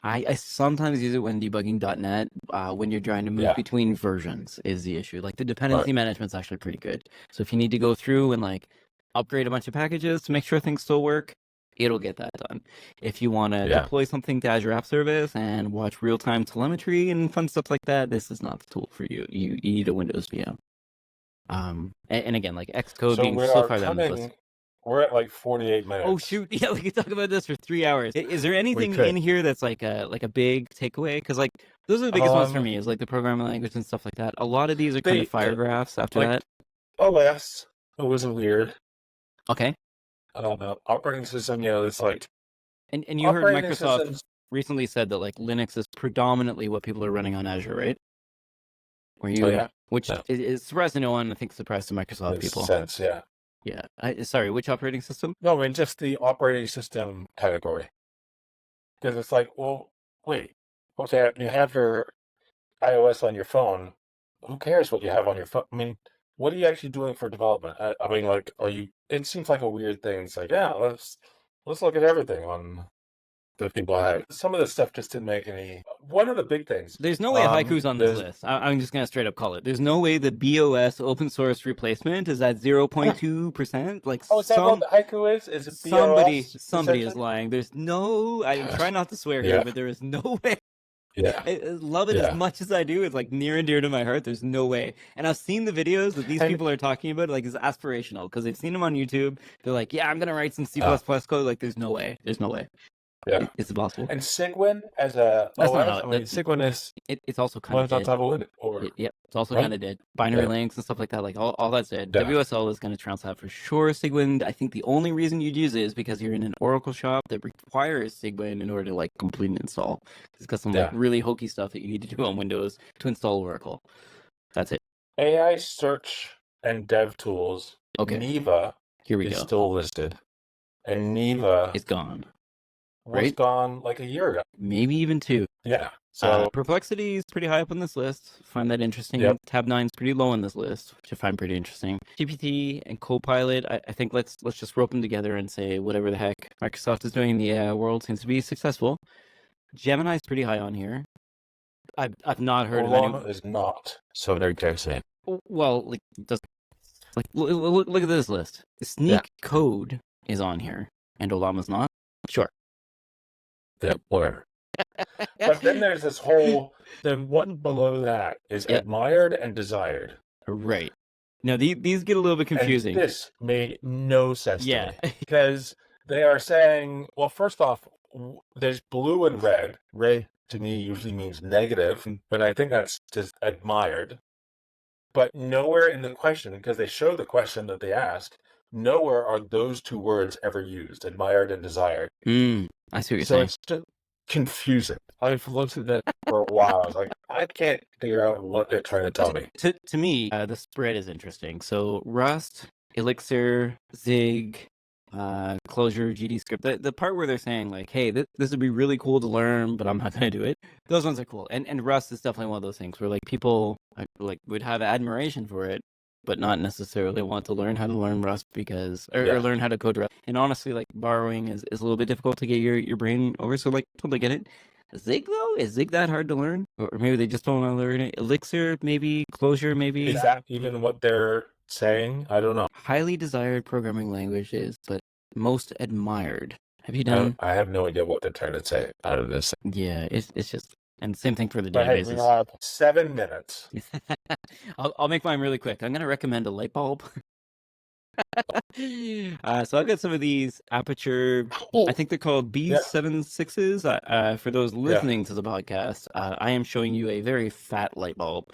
I sometimes use it when debugging .NET, when you're trying to move between versions is the issue. Like the dependency management's actually pretty good. So if you need to go through and like upgrade a bunch of packages to make sure things still work, it'll get that done. If you want to deploy something to Azure App Service and watch real-time telemetry and fun stuff like that, this is not the tool for you. You need a Windows VM. And again, like Xcode So being we so are far down this list. we're at like 48 Oh minutes. shoot! Yeah, we could talk about this for 3 hours. Is there anything could. in here that's like a big takeaway? Because like those are the biggest ones for me, is like the programming language and stuff like that. A lot of these are kind of fire graphs after like, that. OS, it wasn't weird. Okay. Operating system, it's like And you heard operating Microsoft systems. recently said that like Linux is predominantly what people are running on Azure, right? Where you, Oh yeah, which yeah. is surprised to no one. I think surprised to Microsoft Makes people. sense, yeah. Yeah. Sorry, which operating system? No, I mean just the operating system category. Because it's like, well, wait, okay, you have your iOS on your phone. Who cares what you have on your phone? I mean, what are you actually doing for development? I mean, like, are you? It seems like a weird thing. It's like, yeah, let's look at everything on the people have. Some of the stuff just didn't make any. One of the big things. There's no way Haiku's on this list. I'm just gonna straight up call it. There's no way the BOS open source replacement is at 0.2%. Like, is that what Haiku is? Is it BOS? Somebody is lying. There's no. I try not to swear here, but there is no way. Yeah. I love it as much as I do. It's like near and dear to my heart. There's no way. And I've seen the videos that these people are talking about. Like, it's aspirational because they've seen them on YouTube. They're like, yeah, I'm gonna write some C++ code. Like, there's no way. There's no way. Yeah, it's impossible. And Cygwin as a that's OS, not. I mean, Cygwin is. It's also kind of dead. It's also kind of dead. Binary links and stuff like that. Like all that's dead. Yeah. WSL is going to trounce that for sure. Cygwin, I think the only reason you'd use it is because you're in an Oracle shop that requires Cygwin in order to like complete an install. It's got some like really hokey stuff that you need to do on Windows to install Oracle. That's it. AI search and dev tools. Okay. Neva Here we is go. Still listed, and Neva is gone. Was gone like a year ago. Maybe even 2. Yeah. So Perplexity is pretty high up on this list. Find that interesting. Yep. Tab 9 is pretty low on this list, which I find pretty interesting. GPT and Copilot, I think let's just rope them together and say whatever the heck Microsoft is doing in the AI world seems to be successful. Gemini is pretty high on here. I've not heard of anyone. is not. So very interesting. Well, like look at this list. Sneak Code is on here, and Olama's not. Sure. Yeah, whatever. But then there's this whole, the one below that is admired and desired. Right. Now, these get a little bit confusing. And this made no sense to me. Because they are saying, well, first off, there's blue and red. Red, to me, usually means negative, but I think that's just admired. But nowhere in the question, because they show the question that they ask, nowhere are those two words ever used, admired and desired. I see what you're saying. It's just confusing. I've looked at that for a while. I was like, I can't figure out what they're trying to tell me. To me, the spread is interesting. So Rust, Elixir, Zig, Clojure, GDScript. The part where they're saying like, hey, this would be really cool to learn, but I'm not going to do it. Those ones are cool. And Rust is definitely one of those things where like people like would have admiration for it, but not necessarily want to learn how to learn Rust because, or learn how to code Rust. And honestly, like borrowing is a little bit difficult to get your brain over. So like, totally get it. Zig though, is Zig that hard to learn? Or maybe they just don't want to learn it. Elixir, maybe. Clojure, maybe. Is that even what they're saying? I don't know. Highly desired programming languages, but most admired. Have you done? I have no idea what they're trying to say out of this. Yeah, it's just. And same thing for the databases. Hey, we have 7 minutes. I'll make mine really quick. I'm going to recommend a light bulb. So I've got some of these Aperture, I think they're called B76s. For those listening to the podcast, I am showing you a very fat light bulb,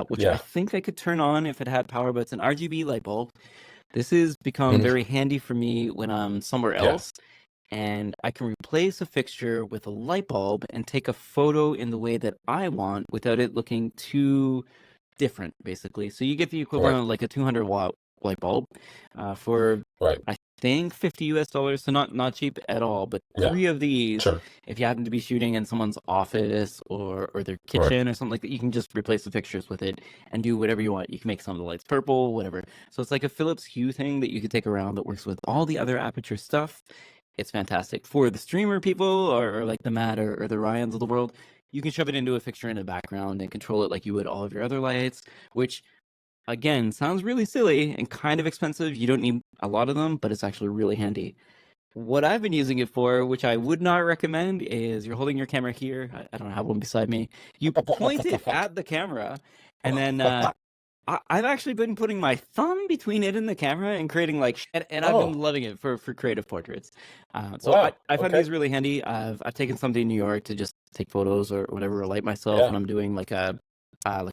which I think I could turn on if it had power, but it's an RGB light bulb. This has become very handy for me when I'm somewhere else. And I can replace a fixture with a light bulb and take a photo in the way that I want without it looking too different, basically. So you get the equivalent of like a 200-watt light bulb for, I think, $50 US. So not cheap at all. But 3 of these, if you happen to be shooting in someone's office or their kitchen or something like that, you can just replace the fixtures with it and do whatever you want. You can make some of the lights purple, whatever. So it's like a Philips Hue thing that you could take around that works with all the other Aperture stuff. It's fantastic for the streamer people or like the Matt or the Ryans of the world. You can shove it into a fixture in the background and control it like you would all of your other lights, which again sounds really silly and kind of expensive. You don't need a lot of them, but it's actually really handy. What I've been using it for, which I would not recommend, is you're holding your camera here. I don't have one beside me. You point it at the camera and then I've actually been putting my thumb between it and the camera and creating like, and I've been Oh, loving it for creative portraits. So wow. I find Okay. these really handy. I've taken something in New York to just take photos or whatever, or light myself Yeah. when I'm doing like an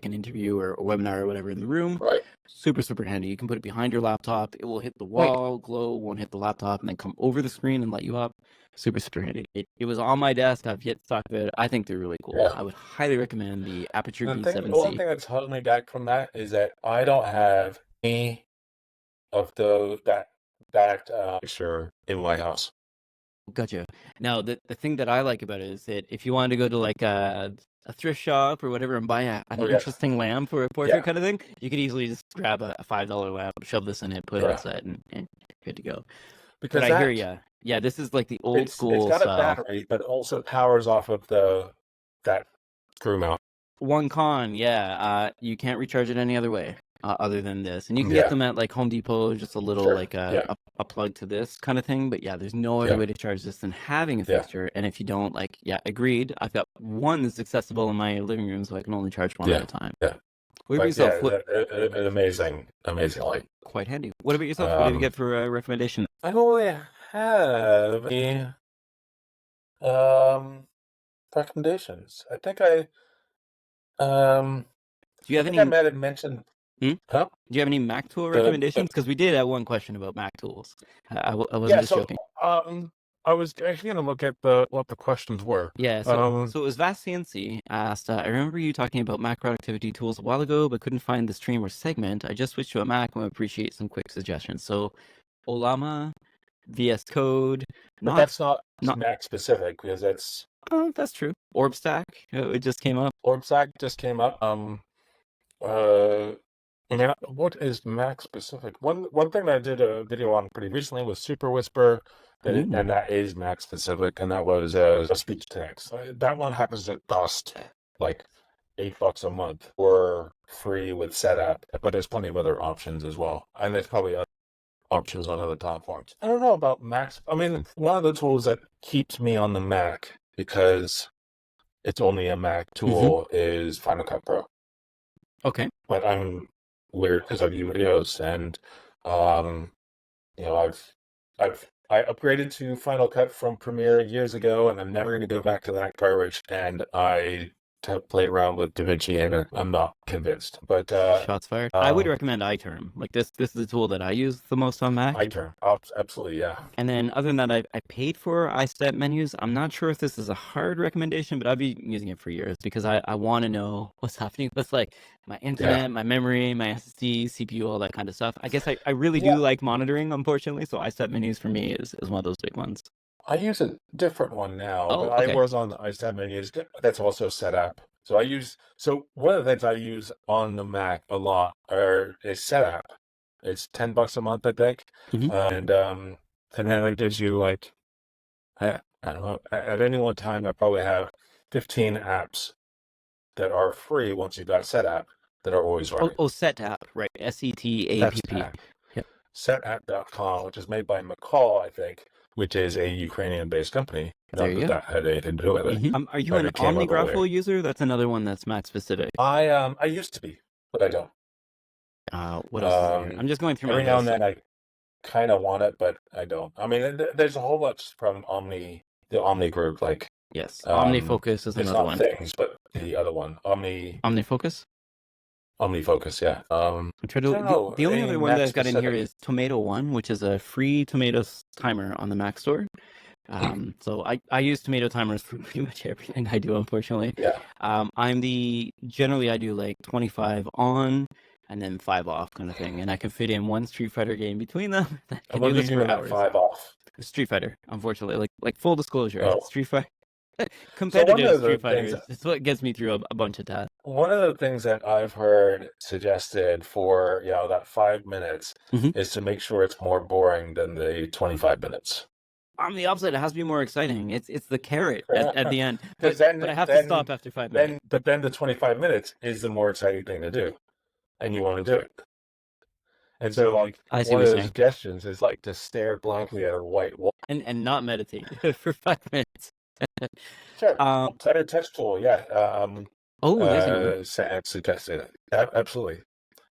interview or a webinar or whatever in the room. Right. Super handy. You can put it behind your laptop. It will hit the Hmm. wall, glow, won't hit the laptop, and then come over the screen and light you up. Super handy. It was on my desk. I've yet to stock it. I think they're really cool. Yeah. I would highly recommend the Aperture The one B7C. thing that's holding me back from that is that I don't have any of those that picture in my house. Gotcha. Now, the thing that I like about it is that if you wanted to go to like a thrift shop or whatever and buy an Oh yes. interesting lamp for a portrait Yeah. kind of thing, you could easily just grab a $5 lamp, shove this in it, put it on Yeah. set, and good to go. But Because I hear that ya. Yeah, this is like the old it's school got a style. battery, but also powers off of that screw mount. One con, yeah, you can't recharge it any other way other than this, and you can get Yeah. them at like Home Depot, just a little Sure. like Yeah. a plug to this kind of thing. But yeah, there's no other Yeah. way to charge this than having a Yeah. fixture. And if you don't like, yeah, agreed. I've got one that's accessible in my living room, so I can only charge one at Yeah. a time. Yeah. What about But yourself? yeah, What amazing light. quite handy. What about yourself? What did you Um, get for a recommendation? I only have um recommendations. Do you I have think I any? might have mentioned. Hmm? Huh? Do you have any Mac tool The recommendations? Because we did have one question about Mac tools. I wasn't Yeah. just So joking. I was actually gonna look at what the questions were. Yeah, so it was Vast CNC asked, I remember you talking about Mac productivity tools a while ago, but couldn't find the stream or segment. I just switched to a Mac and would appreciate some quick suggestions. So Olama, VS Code, But not that's not not Mac specific because that's oh, that's true. OrbStack, it just came up. OrbSac just came up. Uh, what is Mac specific? One thing that I did a video on pretty recently was Super Whisper, Ooh. and that is Mac specific, and that was a speech to text. That one happens to cost like $8 a month or free with setup, but there's plenty of other options as well, and there's probably other options on other platforms. I don't know about Macs. I mean, one of the tools that keeps me on the Mac because it's only a Mac tool is Final Cut Pro. Okay. But I'm weird because I do videos, and um, I upgraded to Final Cut from Premiere years ago, and I'm never going to go back to that garbage. And I play around with DaVinci, and I'm not convinced. But Shots fired. I would recommend iTerm. Like this is the tool that I use the most on Mac. iTerm, absolutely, yeah. And then other than that, I paid for iStep menus. I'm not sure if this is a hard recommendation, but I've been using it for years because I want to know what's happening with like my internet, my memory, my SSD, CPU, all that kind of stuff. I guess I really do like monitoring, unfortunately. So iStep menus for me is one of those big ones. I use a different one now, Oh, but I okay. was on the iStat menus. That's also set up. So one of the things I use on the Mac a lot is setup. It's $10 a month, I think, and then it gives you like I don't know. At any one time, I probably have 15 apps that are free once you've got setup that are always running. Setapp, right? SETAPP. That's Yep. Setapp.com, which is made by McCall, I think, which is a Ukrainian-based company. There Not you that go. that had anything to do with it. Are you But an it came up earlier. OmniGraffle user? That's another one that's Mac specific. I used to be, but I don't. What else is there? I'm just going through my Every now and list. then I kind of want it, but I don't. I mean, there's a whole bunch from the Omni group, like Yes, OmniFocus is it's another not one. things, but the other one, OmniFocus? OmniFocus, yeah. I'm trying to, I don't know, the only any other one that Mac I've got in here specific. is Tomato One, which is a free Tomatoes timer on the Mac Store. So I use Tomato timers for pretty much everything I do, unfortunately. Yeah. Generally I do like 25 on and then 5 off kind of thing, and I can fit in one Street Fighter game between them. I And can what do do you this do for in that hours. 5 off? Street Fighter, unfortunately, like full disclosure, Oh. Street Fighter, So one competitive of the Street Fighter things is what gets me through a bunch of tasks. One of the things that I've heard suggested for that 5 minutes is to make sure it's more boring than the 25 minutes. I'm the opposite. It has to be more exciting. It's the carrot at the end. But I have to then stop after 5 minutes. then the 25 minutes is the more exciting thing to do, and you want to do it. And so, like, I see one what of you're the saying. suggestions is like to stare blankly at a white wall. And not meditate for 5 minutes. Sure. Text tool, yeah. There's a good one. Suggested it. Absolutely.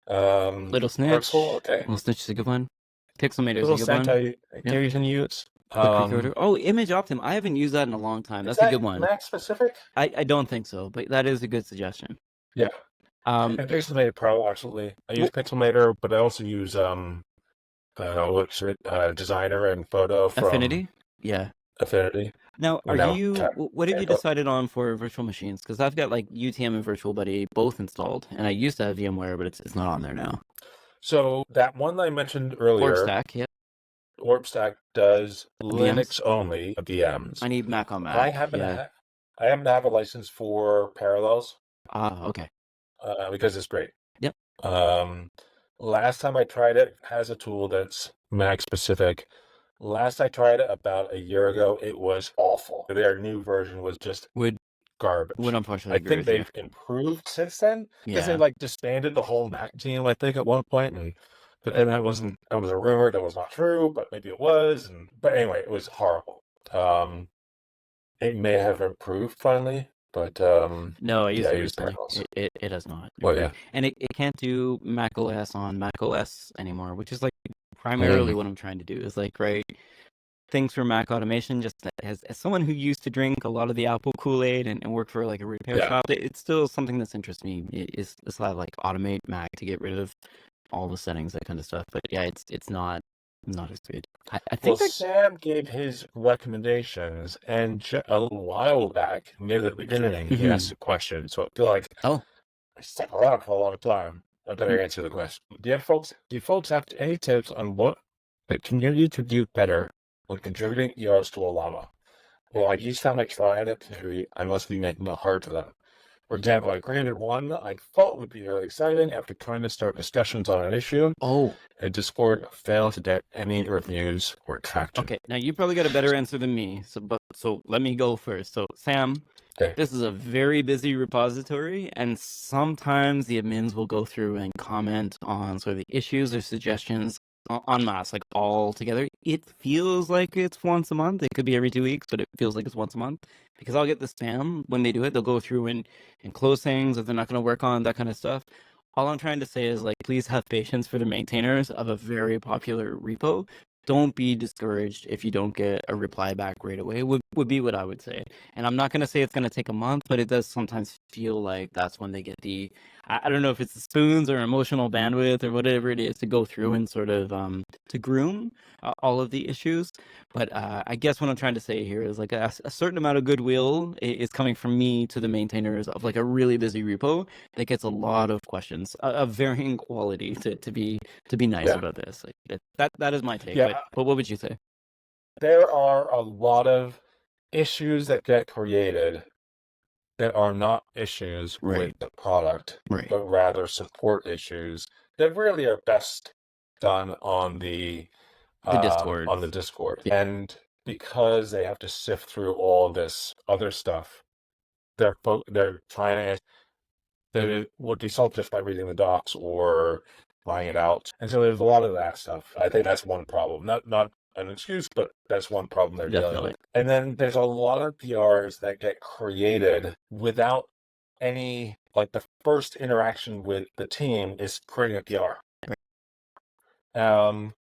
Little Snitch. Purple, okay. Little Snitch is a good one. Pixelmator is a Little good Scent one. I Yeah. can use. Quick Recorder. Oh, Image Optim. I haven't used that in a long time. Is That's a that good one. Mac specific? I don't think so, but that is a good suggestion. Yeah. Um, And Pixelmator Pro, actually. I use well, Pixelmator, but I also use Designer and Photo from Affinity. Yeah. Affinity. Now, Or no, what have you Canva. decided on for virtual machines? Because I've got like UTM and Virtual Buddy both installed, and I used to have VMware, but it's not on there now. So that one I mentioned Orb earlier, Stack, yeah. OrbStack does VMs. Linux only VMs. I need Mac on Mac. I happen Yeah. to I happen to have a license for Parallels Okay. because it's great. Yep. Last time I tried it, has a tool that's Mac specific. Last I tried it about a year ago, it was awful. Their new version was just garbage. Would unfortunately I agree think with you. they've improved since then because they Yeah. like disbanded the whole Mac team, I think, at one point, and that was a rumor that was not true, but maybe it was. But anyway, it was horrible. It may have improved finally, but No, I used yeah, I it use recently. Parallels. It does not. Well, yeah. And it can't do Mac OS on Mac OS anymore, which is like primarily what I'm trying to do is like write things for Mac automation. Just as someone who used to drink a lot of the Apple Kool-Aid and work for like a repair Yeah. shop, it's still something that's interests me. Is how like automate Mac to get rid of all the settings, that kind of stuff. But yeah, it's not as good. I Well, think Sam gave his recommendations, and a little while back, near the beginning, he asked a question. So I feel like oh, I stuck around for a long time. I better answer the question. Do you folks have any tips on what the community could do better when contributing ERs to a llama? Well, like each time I try it, I must be making it hard for them. For example, I created one I thought would be really exciting after trying to start discussions on an issue. And Discord failed to get any reviews or traction. okay. Now you probably got a better answer than me. So let me go first. So Sam, Okay. this is a very busy repository, and sometimes the admins will go through and comment on sort of the issues or suggestions en masse, like all together. It feels like it's once a month. It could be every 2 weeks, but it feels like it's once a month because I'll get the spam when they do it. They'll go through and close things if they're not going to work on that kind of stuff. All I'm trying to say is like, please have patience for the maintainers of a very popular repo. Don't be discouraged if you don't get a reply back right away, would be what I would say. And I'm not going to say it's going to take a month, but it does sometimes feel like that's when they get the, I don't know if it's the spoons or emotional bandwidth or whatever it is to go through and sort of to groom all of the issues. But I guess what I'm trying to say here is like a certain amount of goodwill is coming from me to the maintainers of like a really busy repo that gets a lot of questions of varying quality to be nice about this. Like that is my take. Yeah. But what would you say? There are a lot of issues that get created that are not issues with the product, but rather support issues that really are best done on the Discord. On the Discord. Yeah. And because they have to sift through all this other stuff, they're trying to they would default just by reading the docs or buying it out. And so there's a lot of that stuff. I think that's one problem. Not an excuse, but that's one problem they're dealing with. And then there's a lot of PRs that get created without any, like the first interaction with the team is creating a PR.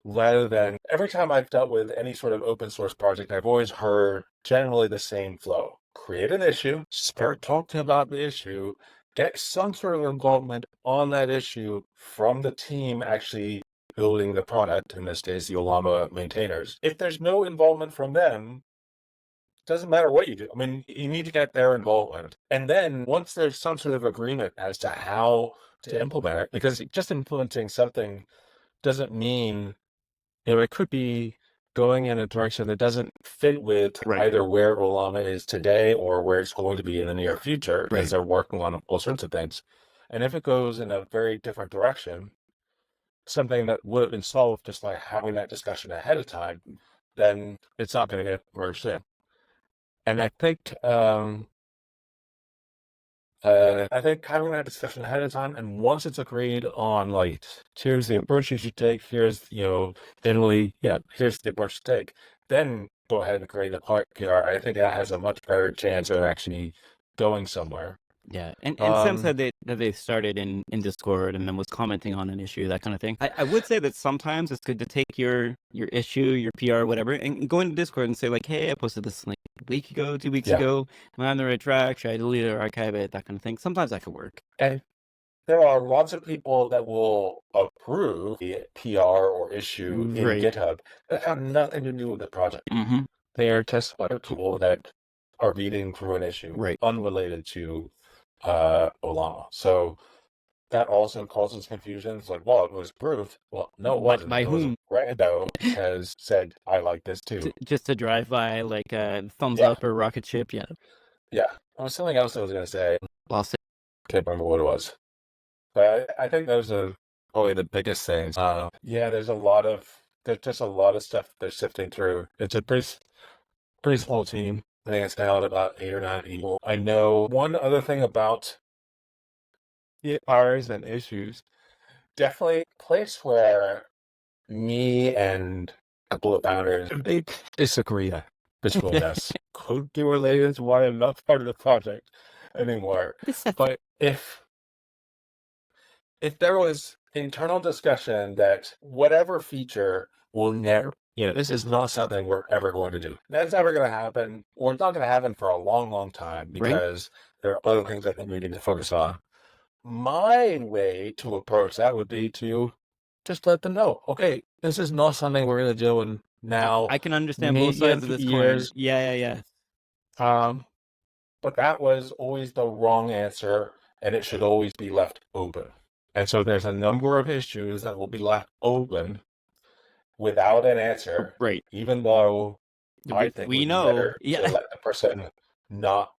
Rather than every time I've dealt with any sort of open source project, I've always heard generally the same flow. Create an issue, start talking about the issue, get some sort of involvement on that issue from the team actually building the product, in this case, the Olama maintainers. If there's no involvement from them, it doesn't matter what you do. I mean, you need to get their involvement. And then once there's some sort of agreement as to how to implement it, because just implementing something doesn't mean, it could be going in a direction that doesn't fit with either where Olama is today or where it's going to be in the near future, because they're working on all sorts of things. And if it goes in a very different direction, something that would have been solved just by having that discussion ahead of time, then it's not going to get merged in. And I think having that discussion ahead of time, and once it's agreed on, like, here's the approach you should take, here's, here's the approach to take, then go ahead and create a PR. I think that has a much better chance of actually going somewhere. Yeah, and Sam said that they started in Discord and then was commenting on an issue, that kind of thing. I would say that sometimes it's good to take your issue, your PR, whatever, and go into Discord and say like, hey, I posted this like a week ago, 2 weeks ago. Am I on the right track? Should I delete it or archive it? That kind of thing. Sometimes that could work. And there are lots of people that will approve the PR or issue in Right. GitHub that have nothing to do with the project. Mm-hmm. They are just other people that are reading through an issue Right. unrelated to Olama. So that also causes confusion. It's like, well, it was approved. Well, no, it wasn't. By whom? Rando has said, I like this too. Just to drive by, like thumbs up or rocket ship, yeah. Yeah. There was something else I was going to say. Lost it. Can't remember what it was. But I think those are probably the biggest things. Yeah, there's just a lot of stuff they're sifting through. It's a pretty small team. I think it's now about 8 or 9 people. I know one other thing about the errors and issues. Definitely a place where me and a couple of founders they disagree between us. Could be related to why I'm not part of the project anymore. But if there was internal discussion that whatever feature will never, this is not something we're ever going to do. That's never going to happen, or it's not going to happen for a long, long time because there are other things I think we need to focus on. My way to approach that would be to just let them know, okay, this is not something we're going to do and now. I can understand both sides of this coin. Yeah. But that was always the wrong answer, and it should always be left open. And so there's a number of issues that will be left open without an answer. Right. Even though I think we know better to let the person not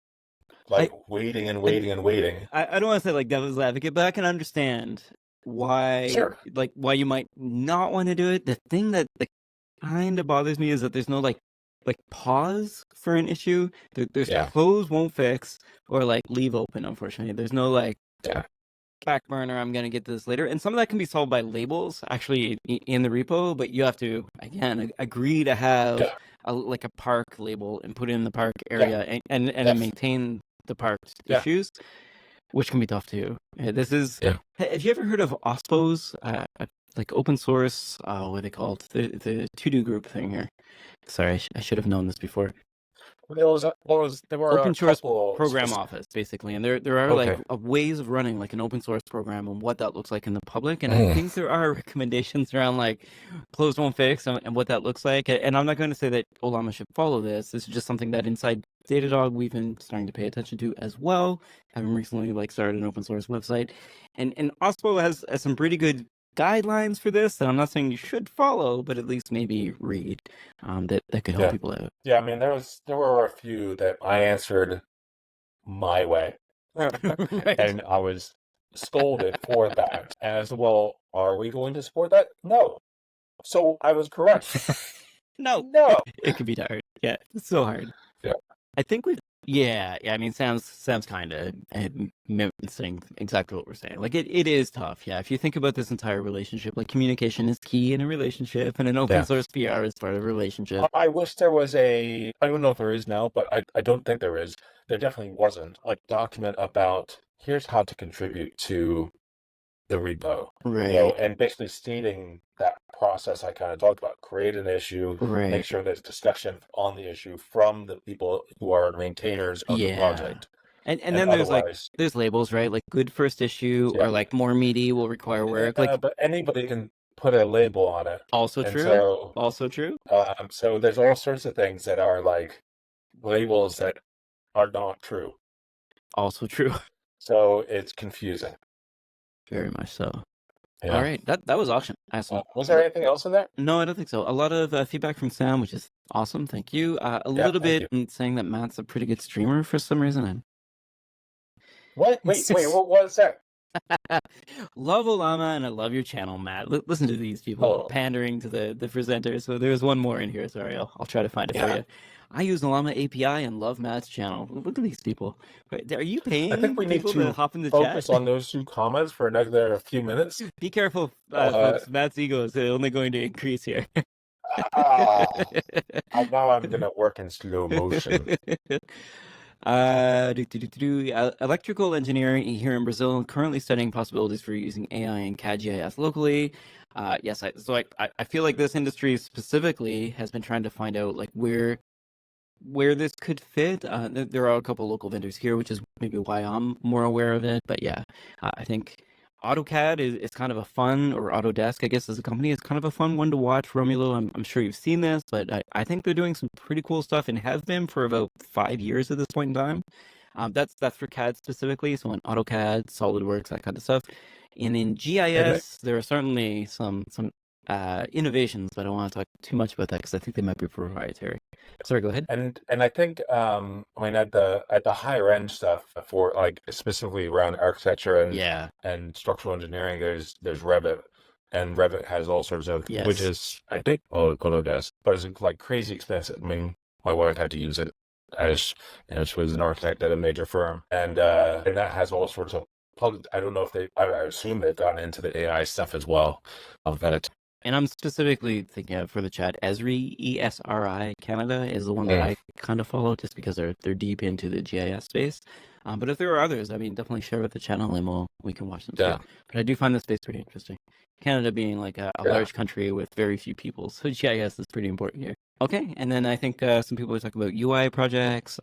waiting and waiting and waiting. I don't want to say like devil's advocate, but I can understand why why you might not want to do it. The thing that kind of bothers me is that there's no like pause for an issue. There's close won't fix or like leave open, unfortunately. There's no back burner, I'm going to get to this later. And some of that can be solved by labels actually in the repo, but you have to, again, agree to have a park label and put it in the park area and maintain the parked issues, which can be tough too. This is, have you ever heard of OSPOs? Like open source, what are they called? The to-do group thing here. Sorry, I should have known this before. There were open source program office, basically, and there are ways of running like an open source program and what that looks like in the public. And I think there are recommendations around like closed won't fix and what that looks like. And I'm not going to say that Olama should follow this. This is just something that inside Datadog we've been starting to pay attention to as well. Having recently started an open source website, and OSPO has some pretty good guidelines for this that I'm not saying you should follow, but at least maybe read that could help people out. Yeah, I mean there were a few that I answered my way. And I was scolded for that. As well, are we going to support that? No. So I was correct. No. It could be hard. Yeah, it's so hard. Yeah. I think we've I mean, Sam's kind of saying exactly what we're saying. Like, it is tough, if you think about this entire relationship, like, communication is key in a relationship, and an open source PR is part of a relationship. I wish there was I don't know if there is now, but I don't think there is. There definitely wasn't. Like, document about, here's how to contribute to the repo. Right. And basically stating that process I kind of talked about. Create an issue, make sure there's discussion on the issue from the people who are maintainers of the project. And then there's labels, right? Like good first issue or like more meaty will require work. But anybody can put a label on it. Also true. So there's all sorts of things that are like labels that are not true. Also true. So it's confusing. Very much so. Yeah. All right, that was awesome. Was there anything else in there? No, I don't think so. A lot of feedback from Sam, which is awesome. Thank you. A little bit saying that Matt's a pretty good streamer for some reason. What? Wait, what was that? Love Olama and I love your channel, Matt. Listen to these people pandering to the presenters. So there's one more in here. Sorry, I'll try to find it for you. I use Olama API and love Matt's channel. Look at these people. Are you paying? I think we need to hop in the focus on those 2 comments for another few minutes. Be careful, folks. Matt's ego is only going to increase here. Now I'm going to work in slow motion. Electrical engineering here in Brazil, currently studying possibilities for using AI and CAD GIS locally. Yes, I feel like this industry specifically has been trying to find out like where this could fit. There are a couple local vendors here, which is maybe why I'm more aware of it. But yeah, I think AutoCAD is kind of a fun, or Autodesk, I guess, as a company, is kind of a fun one to watch. Romulo, I'm sure you've seen this, but I think they're doing some pretty cool stuff and have been for about 5 years at this point in time. That's for CAD specifically, so in AutoCAD, SolidWorks, that kind of stuff. And in And GIS, there are certainly some innovations, but I don't want to talk too much about that because I think they might be proprietary. Sorry, go ahead. and I think I mean at the higher end stuff for like specifically around architecture Yeah. and structural engineering, there's Revit, and Revit has all sorts of which Yes. is I think Autodesk, but it's like crazy expensive. I mean, my wife had to use it as she was an architect at a major firm, and that has all sorts of plug. I don't know if I assume they've gone into the AI stuff as well of that. And I'm specifically thinking of for the chat, Esri, ESRI Canada is the one that I kind of follow just because they're deep into the GIS space. But if there are others, I mean, definitely share with the channel and we can watch them Yeah. too. But I do find this space pretty interesting. Canada being like a large country with very few people, so GIS is pretty important here. Okay, and then I think some people are talking about UI projects.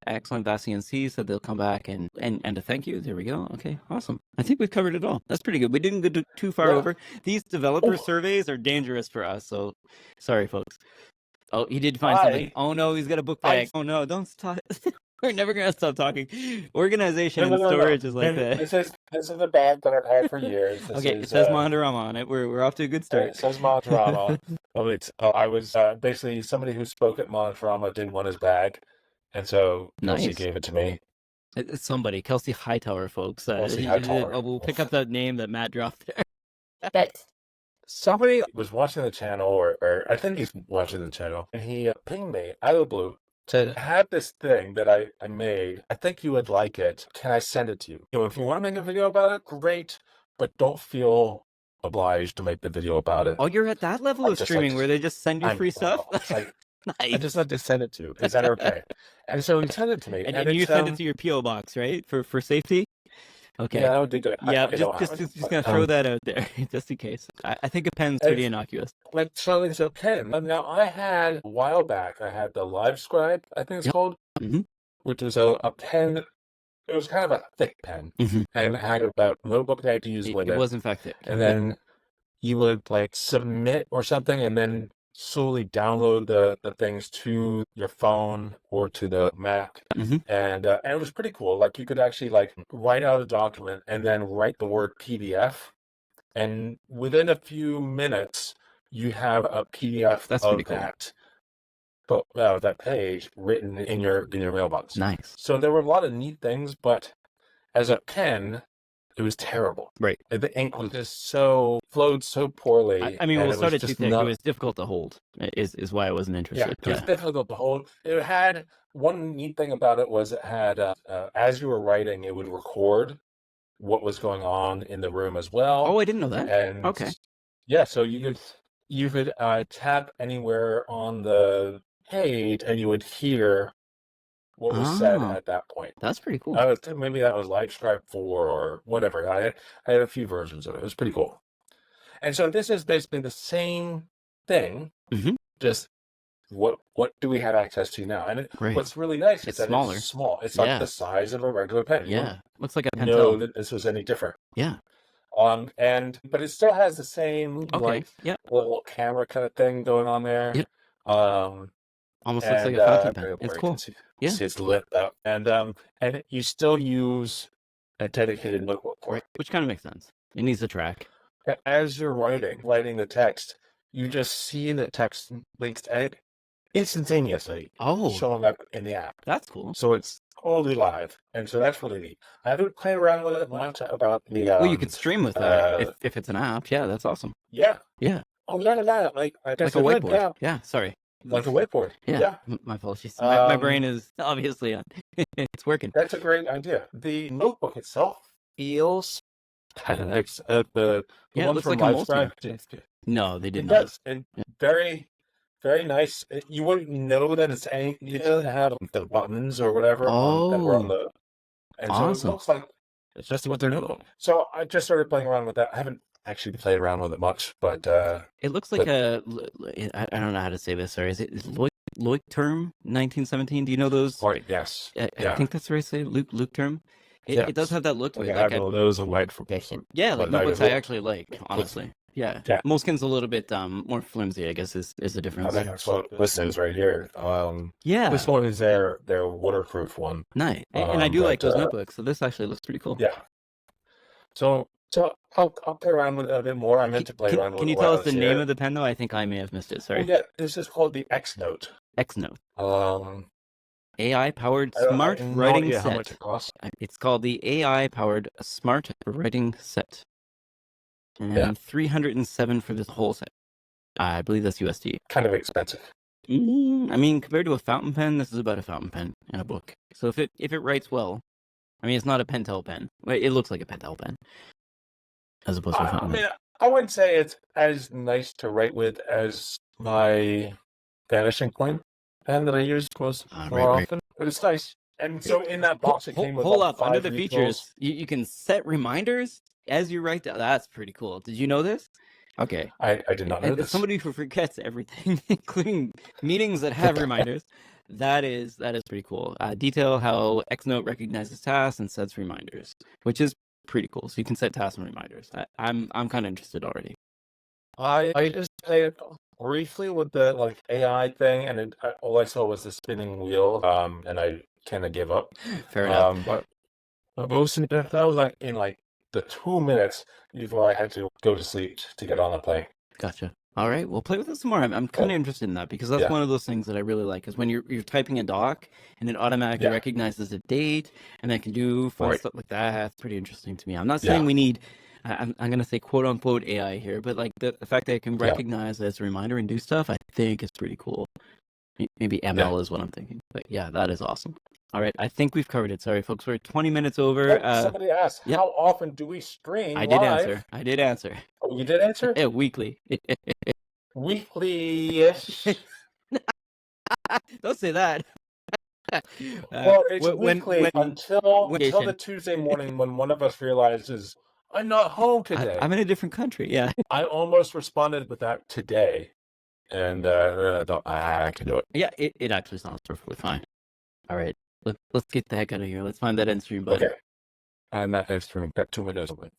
Excellent VASCNC said they'll come back and a thank you. There we go. Okay, awesome. I think we've covered it all. That's pretty good. We didn't go too far over. These developer surveys are dangerous for us, so sorry, folks. Oh, he did find something. Oh no, he's got a book bag. Oh no, don't stop. We're never gonna stop talking. Organization and storage is like that. This is a bag that I've had for years. Okay, it says Mondrama on it. We're off to a good start. It says Mondrama. I was basically somebody who spoke at Mondrama didn't want his bag, and so Kelsey gave it to me. It's somebody, Kelsey Hightower, folks. Kelsey Hightower. We'll pick up that name that Matt dropped there. That somebody was watching the channel, or I think he's watching the channel, and he pinged me out of the blue. Said, I have this thing that I made. I think you would like it. Can I send it to you? If you want to make a video about it, great. But don't feel obliged to make the video about it. Oh, you're at that level of streaming where they just send you free stuff? Nice. I just had to send it to you. Is that okay? And so he sent it to me. And you send it to your P.O. box, right? For safety? Okay. Yeah, I would do good. Yeah, just gonna throw that out there, just in case. I think a pen's pretty innocuous. Like something's a pen. Now I had a while back. I had the LiveScribe, I think it's called, which is a pen. It was kind of a thick pen, and it had about notebook that I had to use with it. It was in fact thick. And then you would like submit or something, and then slowly download the things to your phone or to the Mac, and it was pretty cool. Like you could actually like write out a document and then write the word PDF, and within a few minutes you have a PDF of that page written in your mailbox. Nice. So there were a lot of neat things, but as a pen, it was terrible. Right. The ink was just flowed so poorly. I mean, we'll start it too thick. It was difficult to hold, is why I wasn't interested. Yeah, it was difficult to hold. It had one neat thing about it was it had, as you were writing, it would record what was going on in the room as well. Oh, I didn't know that. And okay. Yeah, so you could tap anywhere on the page and you would hear what was said at that point. That's pretty cool. Maybe that was LiveScribe 4 or whatever. I had a few versions of it. It was pretty cool. And so this is basically the same thing, just what do we have access to now? And what's really nice is that smaller. It's small. It's like the size of a regular pen. Yeah, looks like a pen. No, that this was any different. Yeah. But it still has the same little camera kind of thing going on there. Yep. Almost looks like a fountain pen. It's cool. See it's lit up, and you still use a dedicated notebook for it, which kind of makes sense. It needs a track. As you're writing the text, you just see the text links instantaneously showing up in the app. That's cool. So it's totally live, and so that's really neat. I haven't played around with it much about the. Well, you could stream with that if it's an app. Yeah, that's awesome. Yeah. Yeah. Oh, none of that. Like a whiteboard. Yeah. Sorry. Like a whiteboard. Yeah. My apologies. My brain is obviously on. It's working. That's a great idea. The notebook itself feels the one looks from like a LiveScribe. No, they did it not. does. And very, very nice. You wouldn't know that it's any. You know, it had the buttons or whatever on that were on Oh, the, and so it awesome. looks like it's just what they're doing. So I just started playing around with that. I haven't actually played around with it much, but It looks like but I don't know how to say this. Sorry, is it Loic term 1917? Do you know those? right, yes, I yeah, think that's the right say. Luke term. It does yes. have that look to Like it. I Like have one of those in white for Boston, yeah, like but I notebooks just I looked. actually like, honestly. Yeah. Yeah, Moleskin's a little bit more flimsy, I guess is the I difference. think that's what this is right here. This Yeah. one is their waterproof one. Nice. And I do like But those notebooks, so this actually looks pretty cool. yeah. So I'll play around with it a bit more. I meant to play around with Can it you when tell I us the was name here. of the pen though? I think I may have missed it. Oh Sorry. yeah, this is called the X Note. X Note. Um, AI powered I smart have no writing idea how much set. it costs. It's called the AI powered smart writing set. Yeah, And 307 for this whole set. I believe that's USD. kind of expensive. I mean, compared to a fountain pen, this is about a fountain pen in a book. So if it writes well, I mean, it's not a Pentel pen. It looks like a Pentel pen as opposed to a I fountain pen. mean, I wouldn't say it's as nice to write with as my vanishing point pen that I use most more Right. often, but it's nice. And so in that box, it came with Hold like up. Under 5 the refills. features, you can set reminders as you write down. That's pretty cool. Did you know this? Okay. I did not know As this. somebody who forgets everything, including meetings that have reminders, that is pretty cool. Detail how Xnote recognizes tasks and sets reminders, which is pretty cool. So you can set tasks and reminders. I'm kind of interested already. I just played briefly with the like AI thing, and all I saw was the spinning wheel, and I kind of gave up. Fair enough. But most of that was like in like the 2 minutes before I had to go to sleep to get on the plane. Gotcha. All right, we'll play with it some more. I'm kind of interested in that because that's Yeah. one of those things that I really like is when you're typing a doc and it automatically Yeah. recognizes a date and then can do fun Right. stuff like that. That's pretty interesting to me. I'm not saying Yeah. we need, I'm going to say quote unquote AI here, but like the fact that it can recognize as a reminder and do stuff, I think is pretty cool. Maybe ML is what I'm thinking, but yeah, that is awesome. All right, I think we've covered it. Sorry, folks, we're 20 minutes over. Somebody asked, yep. how often do we stream I did live? answer. Oh, you did answer? Yeah, weekly. Weekly-ish. Don't say that. Well, it's weekly until vacation. the Tuesday morning when one of us realizes, I'm not home today. I'm in a different country, yeah. I almost responded with that today, and I thought, I can do it. Yeah, it actually sounds perfectly fine. All right, let's get the heck out of here. Let's find that end stream button. Okay. And that end stream got 2 windows open.